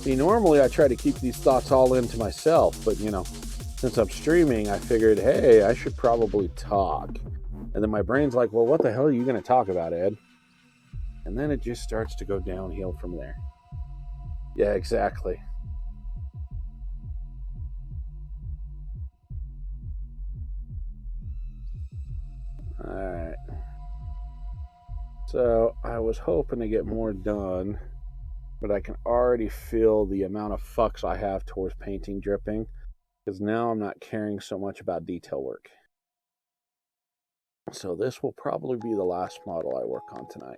See, normally I try to keep these thoughts all into myself, but you know, since I'm streaming, I figured, hey, I should probably talk. And then my brain's like, well, what the hell are you going to talk about, Ed? And then it just starts to go downhill from there. Yeah, exactly. Alright. So I was hoping to get more done, but I can already feel the amount of fucks I have towards painting dripping, because now I'm not caring so much about detail work. So this will probably be the last model I work on tonight.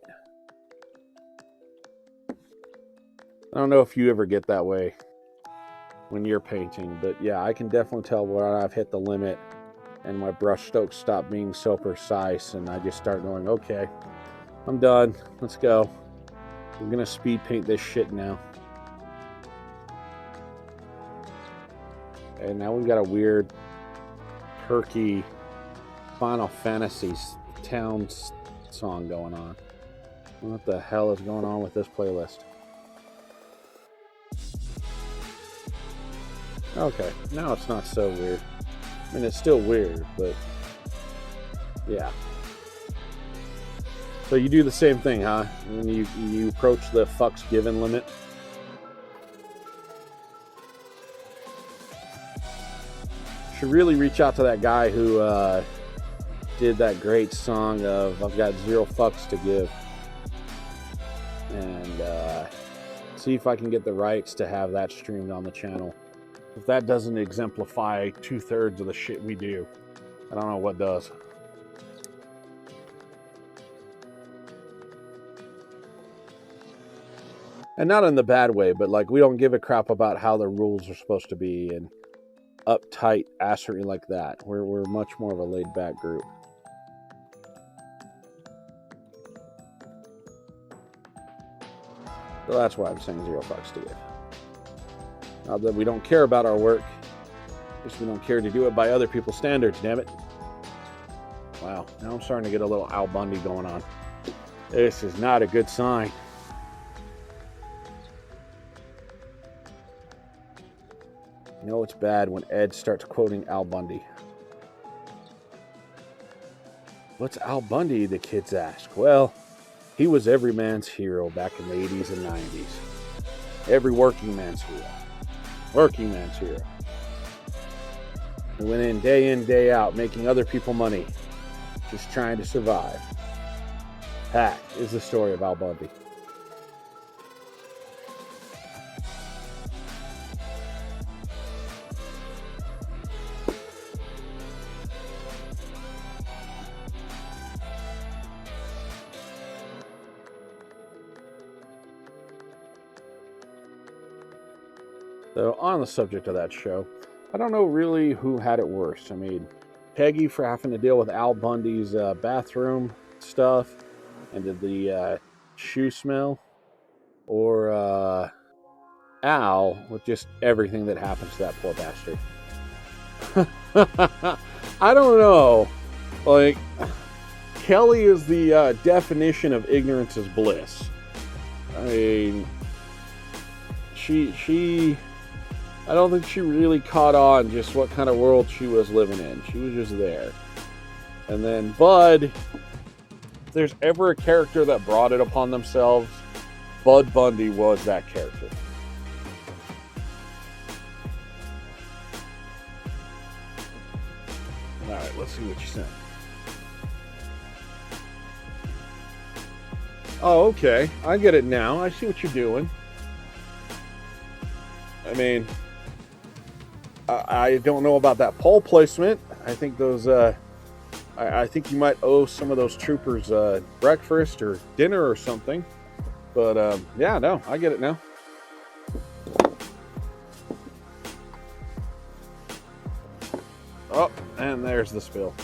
I don't know if you ever get that way when you're painting, but yeah, I can definitely tell when I've hit the limit and my brush strokes stop being so precise, and I just start going, okay, I'm done. Let's go. We're gonna speed paint this shit now. And now we've got a weird, perky Final Fantasy town song going on. What the hell is going on with this playlist? Okay, now it's not so weird. I mean, it's still weird, but yeah. So you do the same thing, huh? When you approach the fucks given limit. Should really reach out to that guy who did that great song of "I've got zero fucks to give," and see if I can get the rights to have that streamed on the channel. If that doesn't exemplify 2/3 of the shit we do, I don't know what does. And not in the bad way, but like we don't give a crap about how the rules are supposed to be and uptight assery like that. We're much more of a laid back group. So that's why I'm saying zero fucks to give. Not that we don't care about our work, just we don't care to do it by other people's standards, damn it. Wow, now I'm starting to get a little Al Bundy going on. This is not a good sign. You know it's bad when Ed starts quoting Al Bundy. What's Al Bundy, the kids ask? Well, he was every man's hero back in the 80s and 90s. Every working man's hero. Working man's hero. He went in, day out, making other people money. Just trying to survive. That is the story of Al Bundy. So on the subject of that show, I don't know really who had it worse. I mean, Peggy for having to deal with Al Bundy's bathroom stuff and the shoe smell, or Al with just everything that happens to that poor bastard. I don't know. Like, Kelly is the definition of ignorance is bliss. I mean, she I don't think she really caught on just what kind of world she was living in. She was just there. And then Bud, if there's ever a character that brought it upon themselves, Bud Bundy was that character. Alright, let's see what you said. Oh, okay. I get it now. I see what you're doing. I mean, I don't know about that pole placement. I think those, I think you might owe some of those troopers breakfast or dinner or something. But yeah, no, I get it now. Oh, and there's the spill.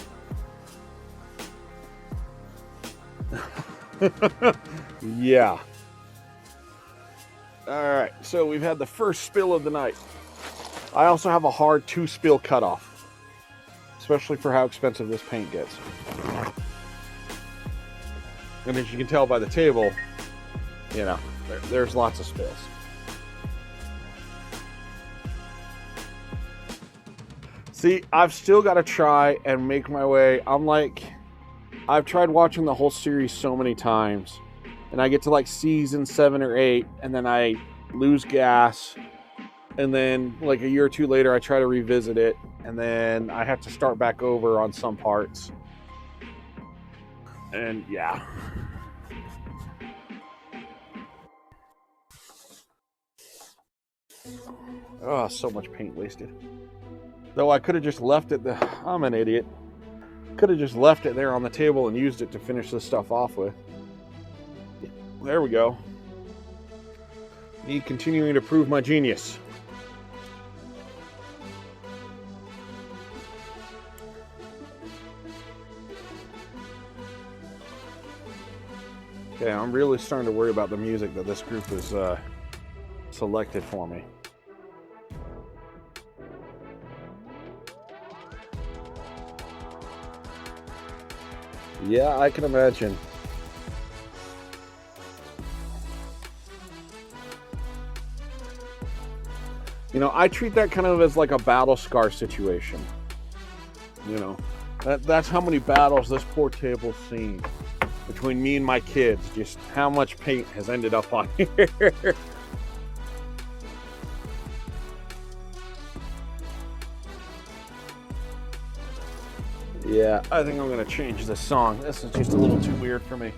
Yeah. All right, so we've had the first spill of the night. I also have a hard 2-spill cutoff, especially for how expensive this paint gets. And as you can tell by the table, you know, there's lots of spills. See, I've still got to try and make my way. I've tried watching the whole series so many times, and I get to like season 7 or 8, and then I lose gas. And then like a year or two later, I try to revisit it, and then I have to start back over on some parts. And yeah. Oh, so much paint wasted. Though I could have just left it, I'm an idiot. Could have just left it there on the table and used it to finish this stuff off with. There we go. Me continuing to prove my genius. Okay, I'm really starting to worry about the music that this group has selected for me. Yeah, I can imagine. You know, I treat that kind of as like a battle scar situation. You know, that's how many battles this poor table's seen between me and my kids. Just how much paint has ended up on here. Yeah, I think I'm going to change this song. This is just a little too weird for me.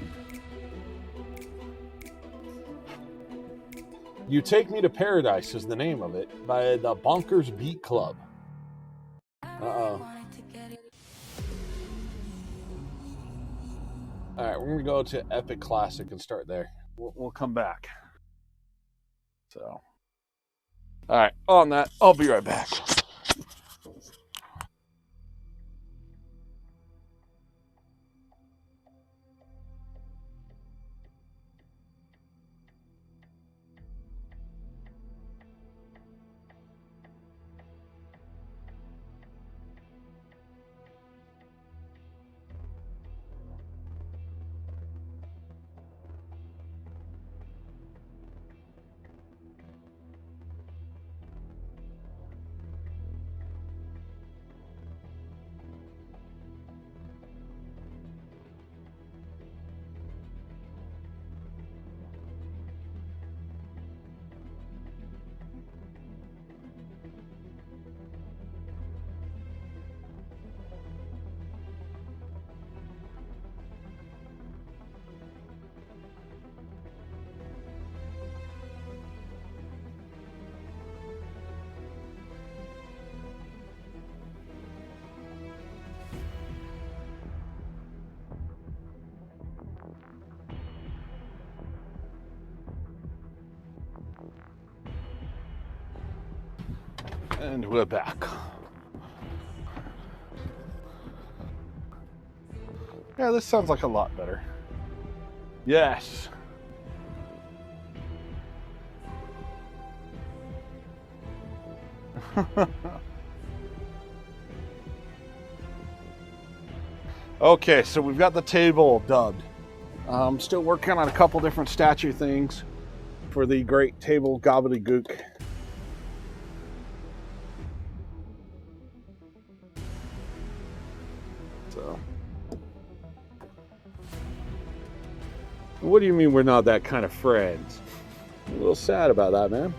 You Take Me to Paradise is the name of it, by the Bonkers Beat Club. Uh-oh. All right, we're going to go to Epic Classic and start there. We'll come back. So, all right, on that, I'll be right back. And we're back. Yeah, this sounds like a lot better. Yes. Okay, so we've got the table dubbed. I'm still working on a couple different statue things for the great table gobbledygook. So, what do you mean we're not that kind of friends? I'm a little sad about that, man.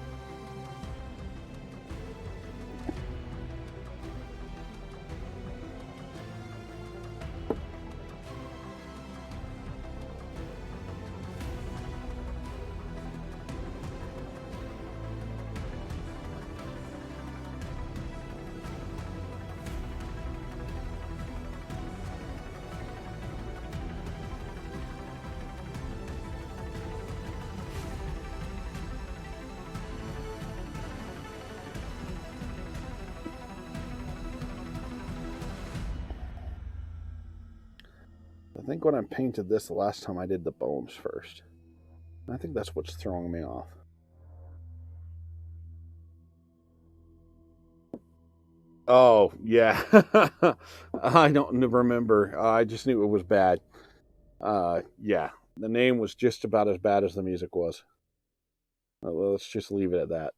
I think when I painted this the last time I did the bones first. I think that's what's throwing me off. Oh, yeah. I don't remember. I just knew it was bad. Yeah. The name was just about as bad as the music was. Well, let's just leave it at that.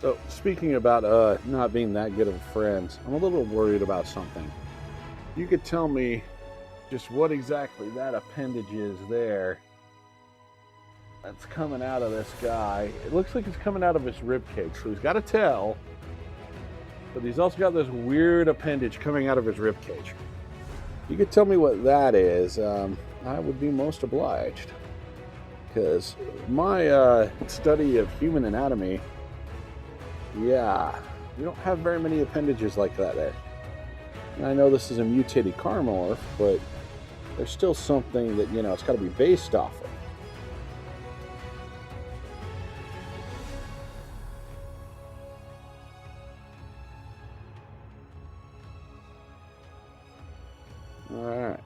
So, speaking about not being that good of friends, I'm a little worried about something. You could tell me just what exactly that appendage is there that's coming out of this guy. It looks like it's coming out of his rib cage, so he's got a tail, but he's also got this weird appendage coming out of his rib cage. You could tell me what that is, I would be most obliged. Because my study of human anatomy, yeah, we don't have very many appendages like that there. And I know this is a mutated carmorph, but there's still something that, it's got to be based off of. Alright.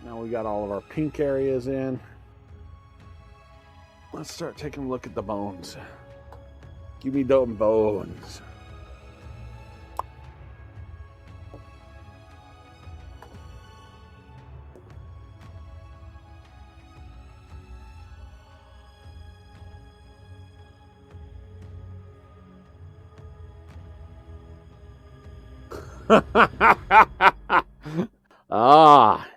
Now we got all of our pink areas in. Let's start taking a look at the bones. Give me them bones. Ah,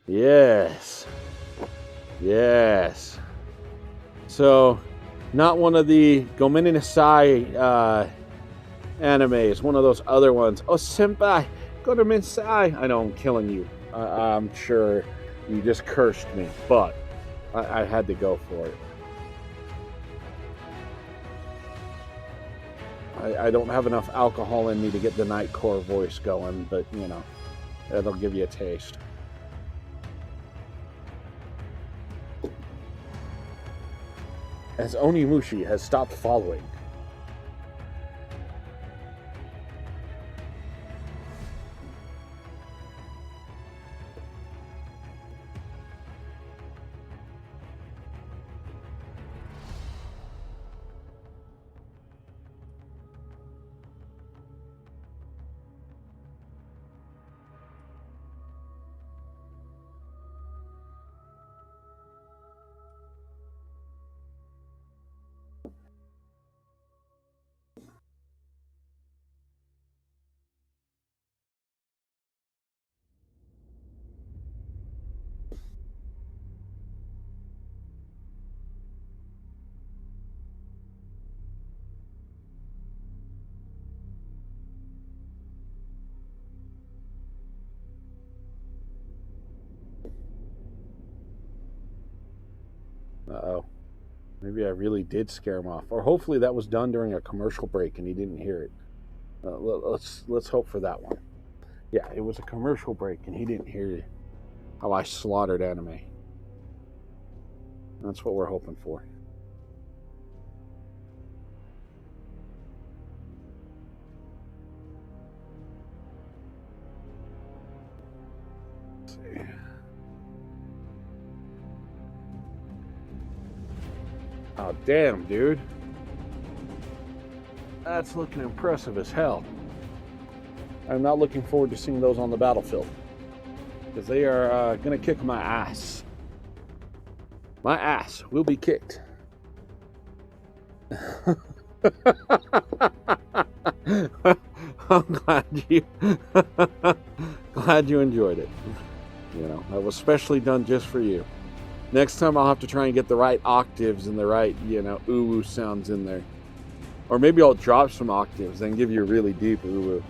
yes. Yes. So, not one of the Gomen Nasai animes, one of those other ones. Oh, senpai, Gomen Nasai. I know I'm killing you. I'm sure you just cursed me, but I had to go for it. I don't have enough alcohol in me to get the Nightcore voice going, but, it'll give you a taste. As Onimushi has stopped following. Uh-oh. Maybe I really did scare him off. Or hopefully that was done during a commercial break and he didn't hear it. Let's hope for that one. Yeah, it was a commercial break and he didn't hear how I slaughtered anime. That's what we're hoping for. Let's see. Oh, damn, dude. That's looking impressive as hell. I'm not looking forward to seeing those on the battlefield. Because they are going to kick my ass. My ass will be kicked. I'm glad you enjoyed it. That was specially done just for you. Next time I'll have to try and get the right octaves and the right, ooh sounds in there. Or maybe I'll drop some octaves and give you a really deep ooh.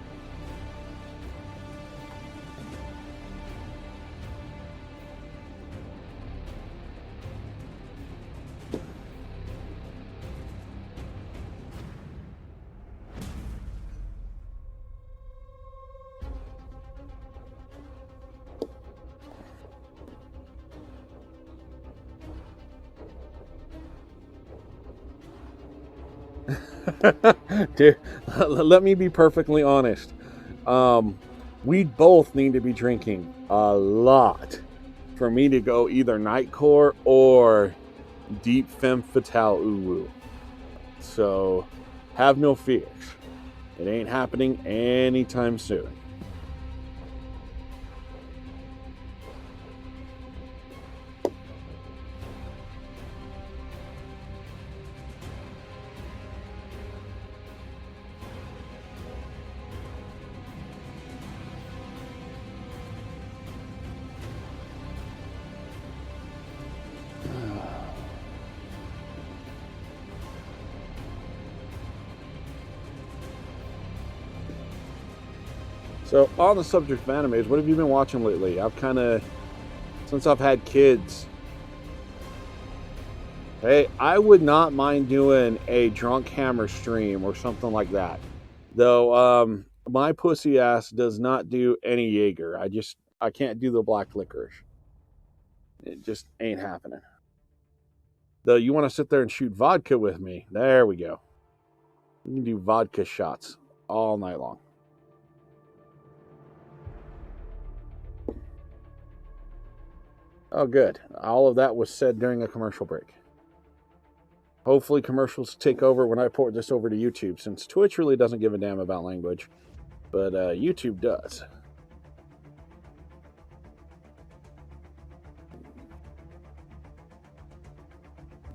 Dude, let me be perfectly honest. We both need to be drinking a lot for me to go either Nightcore or Deep Femme Fatale Uwu. So, have no fears. It ain't happening anytime soon. So, on the subject of animes, what have you been watching lately? Since I've had kids, hey, I would not mind doing a Drunk Hammer stream or something like that. Though, my pussy ass does not do any Jaeger. I can't do the black licorice. It just ain't happening. Though, you want to sit there and shoot vodka with me? There we go. We can do vodka shots all night long. Oh, good. All of that was said during a commercial break. Hopefully commercials take over when I port this over to YouTube, since Twitch really doesn't give a damn about language, but YouTube does.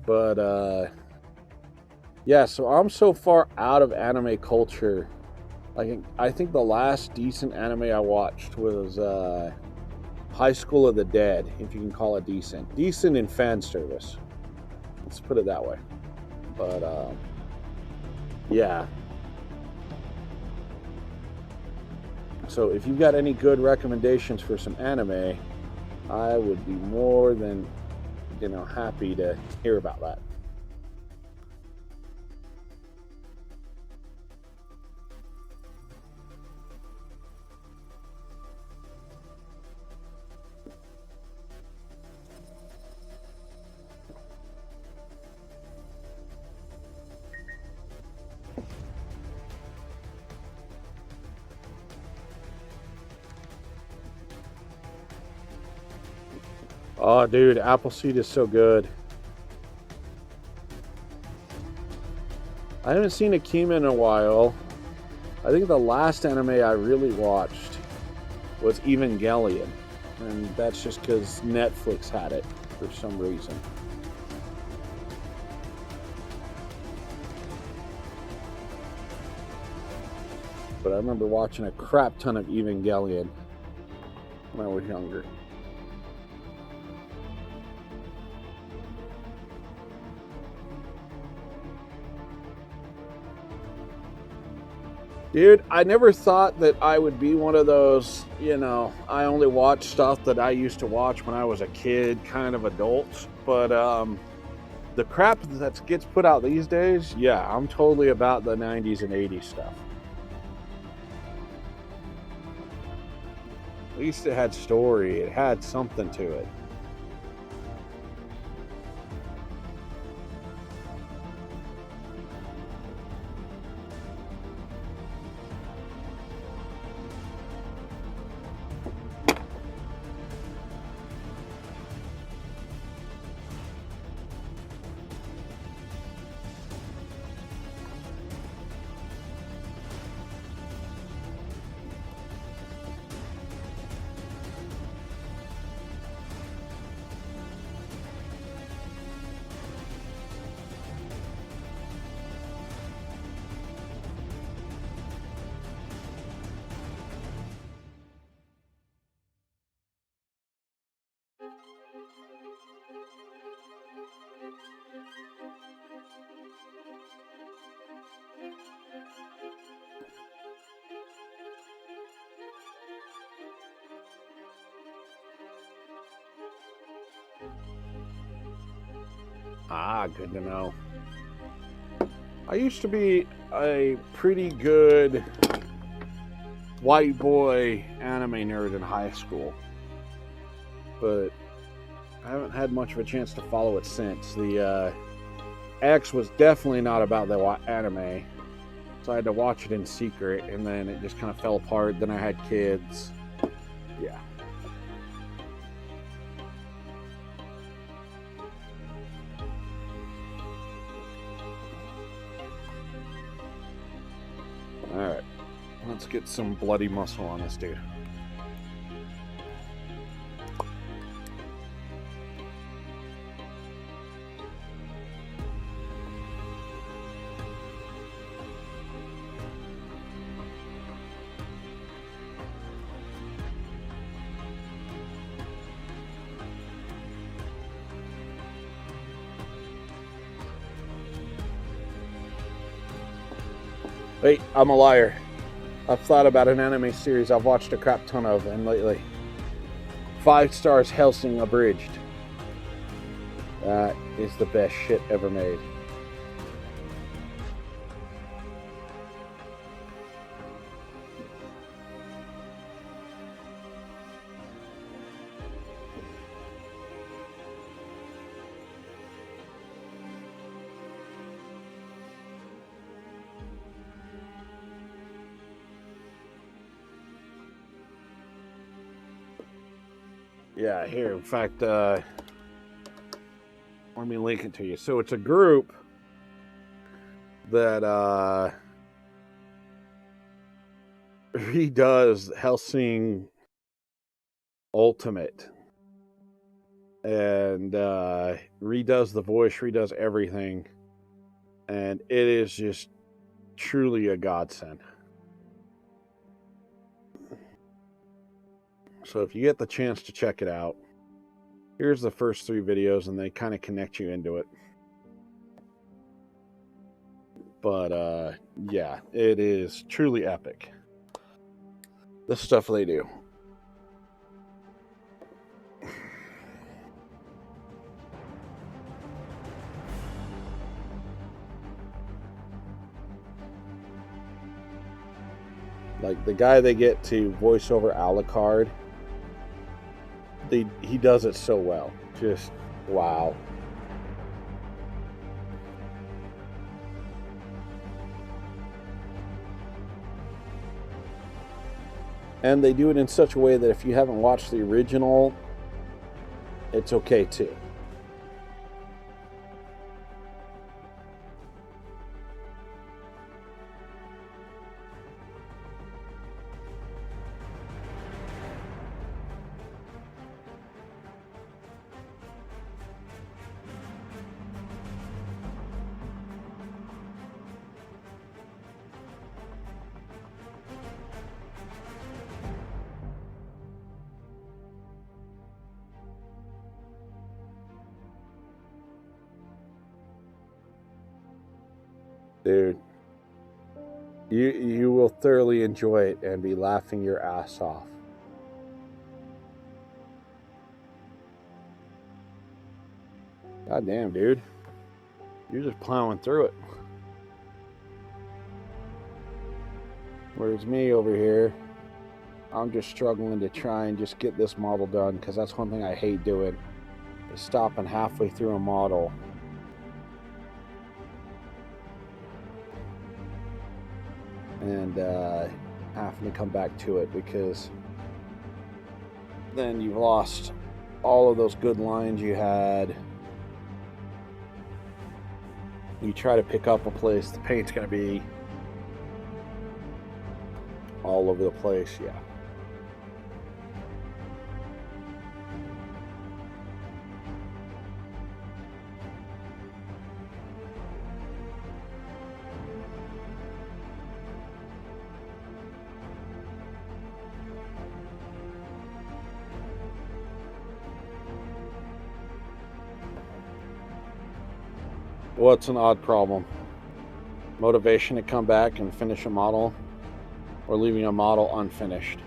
But yeah, so I'm so far out of anime culture. I think the last decent anime I watched was High School of the Dead, if you can call it decent. Decent in fan service. Let's put it that way. But yeah. So if you've got any good recommendations for some anime, I would be more than, happy to hear about that. Oh, dude, Appleseed is so good. I haven't seen Akima in a while. I think the last anime I really watched was Evangelion. And that's just because Netflix had it for some reason. But I remember watching a crap ton of Evangelion when I was younger. Dude, I never thought that I would be one of those, I only watch stuff that I used to watch when I was a kid, kind of adults. But the crap that gets put out these days, yeah, I'm totally about the 90s and 80s stuff. At least it had story, it had something to it. Ah, good to know. I used to be a pretty good white boy anime nerd in high school, but I haven't had much of a chance to follow it since. The X was definitely not about the anime, so I had to watch it in secret, and then it just kind of fell apart. Then I had kids. Yeah. Alright, let's get some bloody muscle on this dude. Wait, I'm a liar. I've thought about an anime series I've watched a crap ton of, and lately, 5 stars, Hellsing Abridged. That is the best shit ever made. Yeah, here, in fact, let me link it to you. So it's a group that redoes Hellsing Ultimate, and redoes the voice, redoes everything, and it is just truly a godsend. So if you get the chance to check it out, here's the first 3 videos, and they kind of connect you into it. But yeah, it is truly epic, the stuff they do. Like the guy they get to voice over Alucard, he does it so well. Just wow. And they do it in such a way that if you haven't watched the original, it's okay too. Dude, you will thoroughly enjoy it and be laughing your ass off. God damn, dude. You're just plowing through it. Whereas me over here, I'm just struggling to try and just get this model done, because that's one thing I hate doing, is stopping halfway through a model and having to come back to it, because then you've lost all of those good lines you had. You try to pick up a place, the paint's going to be all over the place. Yeah. What's an odd problem? Motivation to come back and finish a model, or leaving a model unfinished?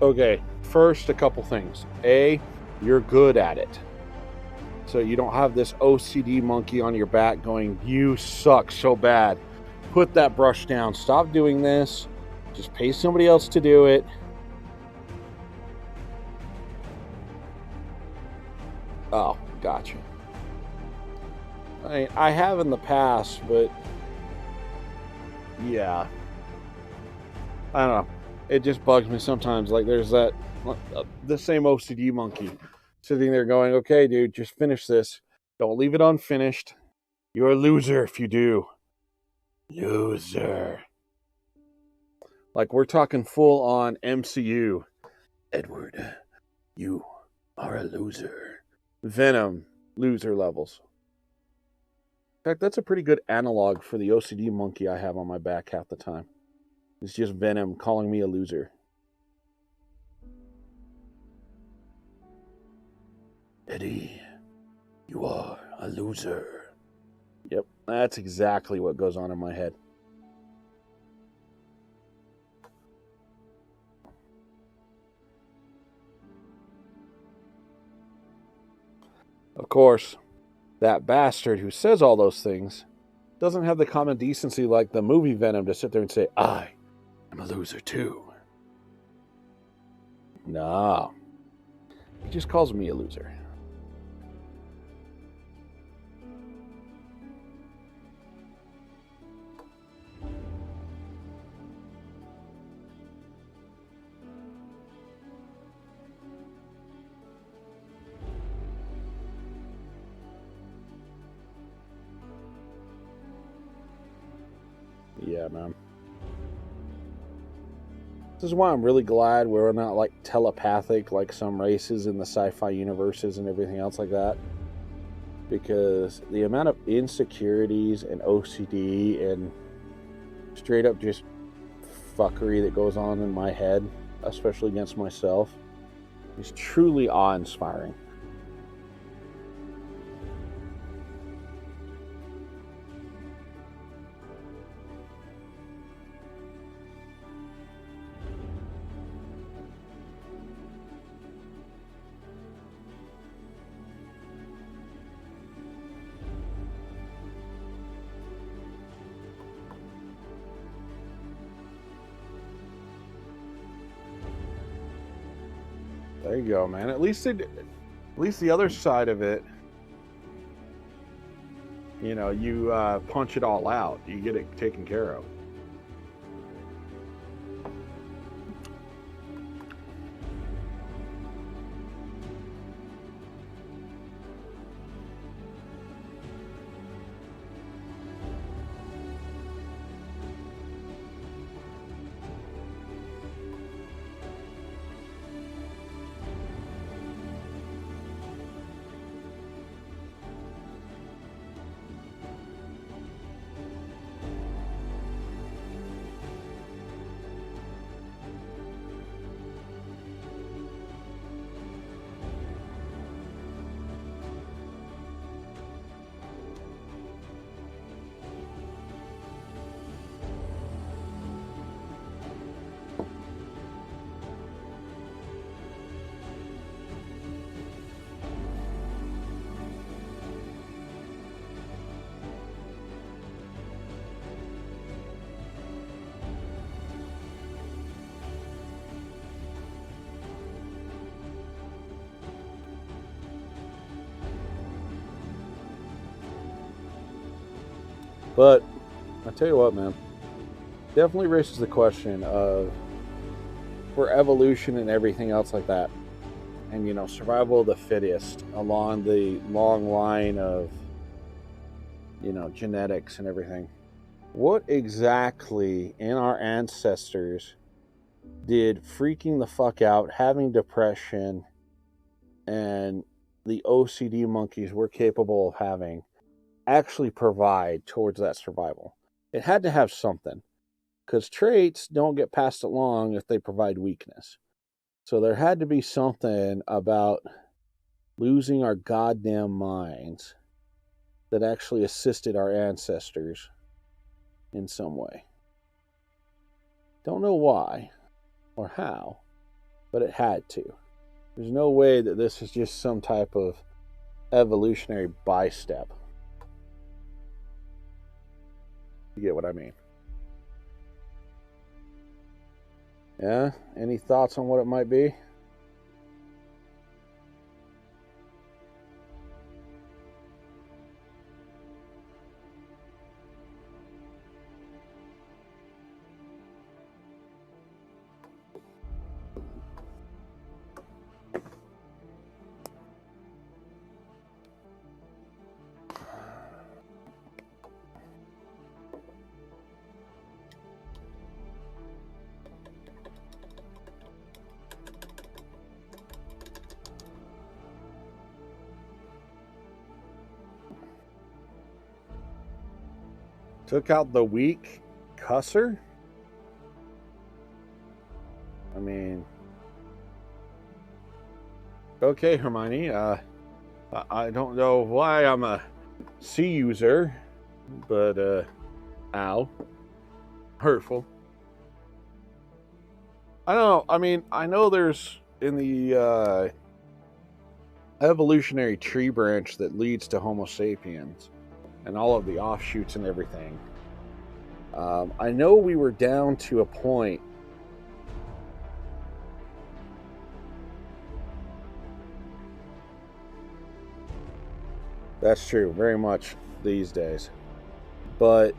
Okay, first, a couple things. A, you're good at it. So you don't have this OCD monkey on your back going, you suck so bad. Put that brush down. Stop doing this. Just pay somebody else to do it. Oh, gotcha. I have in the past, but yeah. I don't know. It just bugs me sometimes. Like there's the same OCD monkey sitting there going, okay, dude, just finish this. Don't leave it unfinished. You're a loser if you do. Loser. Like we're talking full on MCU. Edward, you are a loser. Venom, loser levels. In fact, that's a pretty good analog for the OCD monkey I have on my back half the time. It's just Venom calling me a loser. Eddie, you are a loser. Yep, that's exactly what goes on in my head. Of course, that bastard who says all those things doesn't have the common decency like the movie Venom to sit there and say, I am a loser too. No. He just calls me a loser. Yeah, man. This is why I'm really glad we're not like telepathic like some races in the sci-fi universes and everything else like that. Because the amount of insecurities and OCD and straight up just fuckery that goes on in my head, especially against myself, is truly awe-inspiring. There you go, man. At least the other side of it, you know, you punch it all out. You get it taken care of. But I tell you what, man, definitely raises the question of for evolution and everything else like that, and you know, survival of the fittest along the long line of, you know, genetics and everything. What exactly in our ancestors did freaking the fuck out, having depression, and the OCD monkeys we're capable of having actually provide towards that survival? It had to have something, because traits don't get passed along if they provide weakness. So there had to be something about losing our goddamn minds that actually assisted our ancestors in some way. Don't know why or how, but it had to. There's no way that this is just some type of evolutionary bystep. You get what I mean? Yeah? Any thoughts on what it might be? Took out the weak cusser? I mean... Okay, Hermione. I don't know why I'm a C user, but, ow. Hurtful. I don't know. I mean, I know there's in the evolutionary tree branch that leads to Homo sapiens and all of the offshoots and everything. I know we were down to a point. That's true, very much these days. But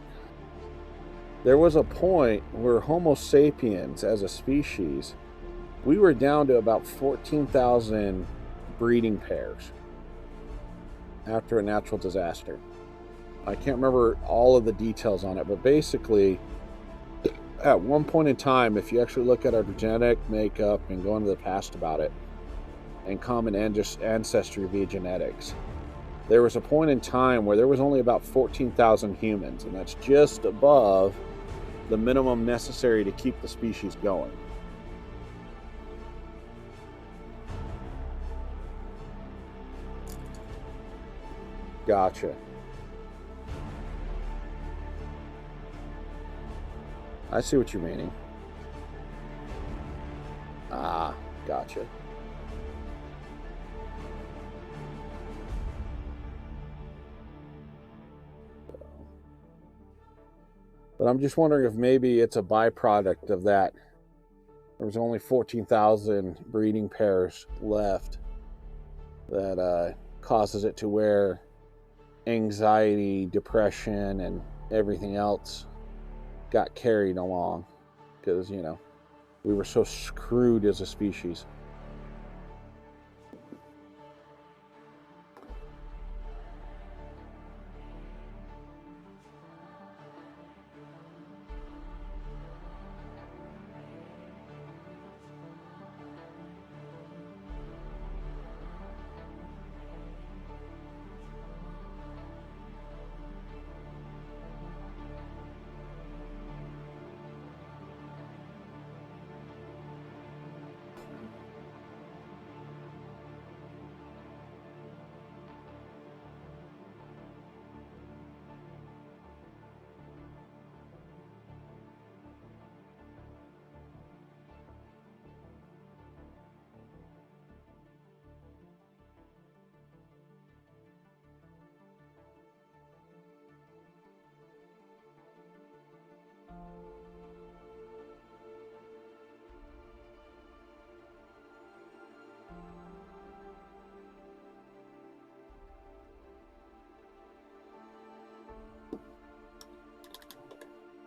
there was a point where Homo sapiens as a species, we were down to about 14,000 breeding pairs after a natural disaster. I can't remember all of the details on it, but basically, at one point in time, if you actually look at our genetic makeup and go into the past about it, and common ancestry via genetics, there was a point in time where there was only about 14,000 humans, and that's just above the minimum necessary to keep the species going. Gotcha. I see what you're meaning. Ah, gotcha. But I'm just wondering if maybe it's a byproduct of that. There's only 14,000 breeding pairs left that causes it to where anxiety, depression, and everything else got carried along because, you know, we were so screwed as a species.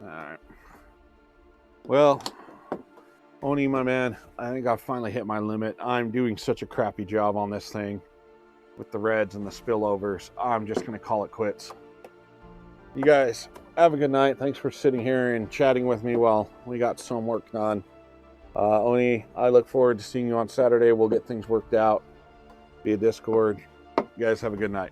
Alright. Well, Oni, my man, I think I've finally hit my limit. I'm doing such a crappy job on this thing with the reds and the spillovers. I'm just going to call it quits. You guys, have a good night. Thanks for sitting here and chatting with me while we got some work done. Oni, I look forward to seeing you on Saturday. We'll get things worked out via Discord. You guys have a good night.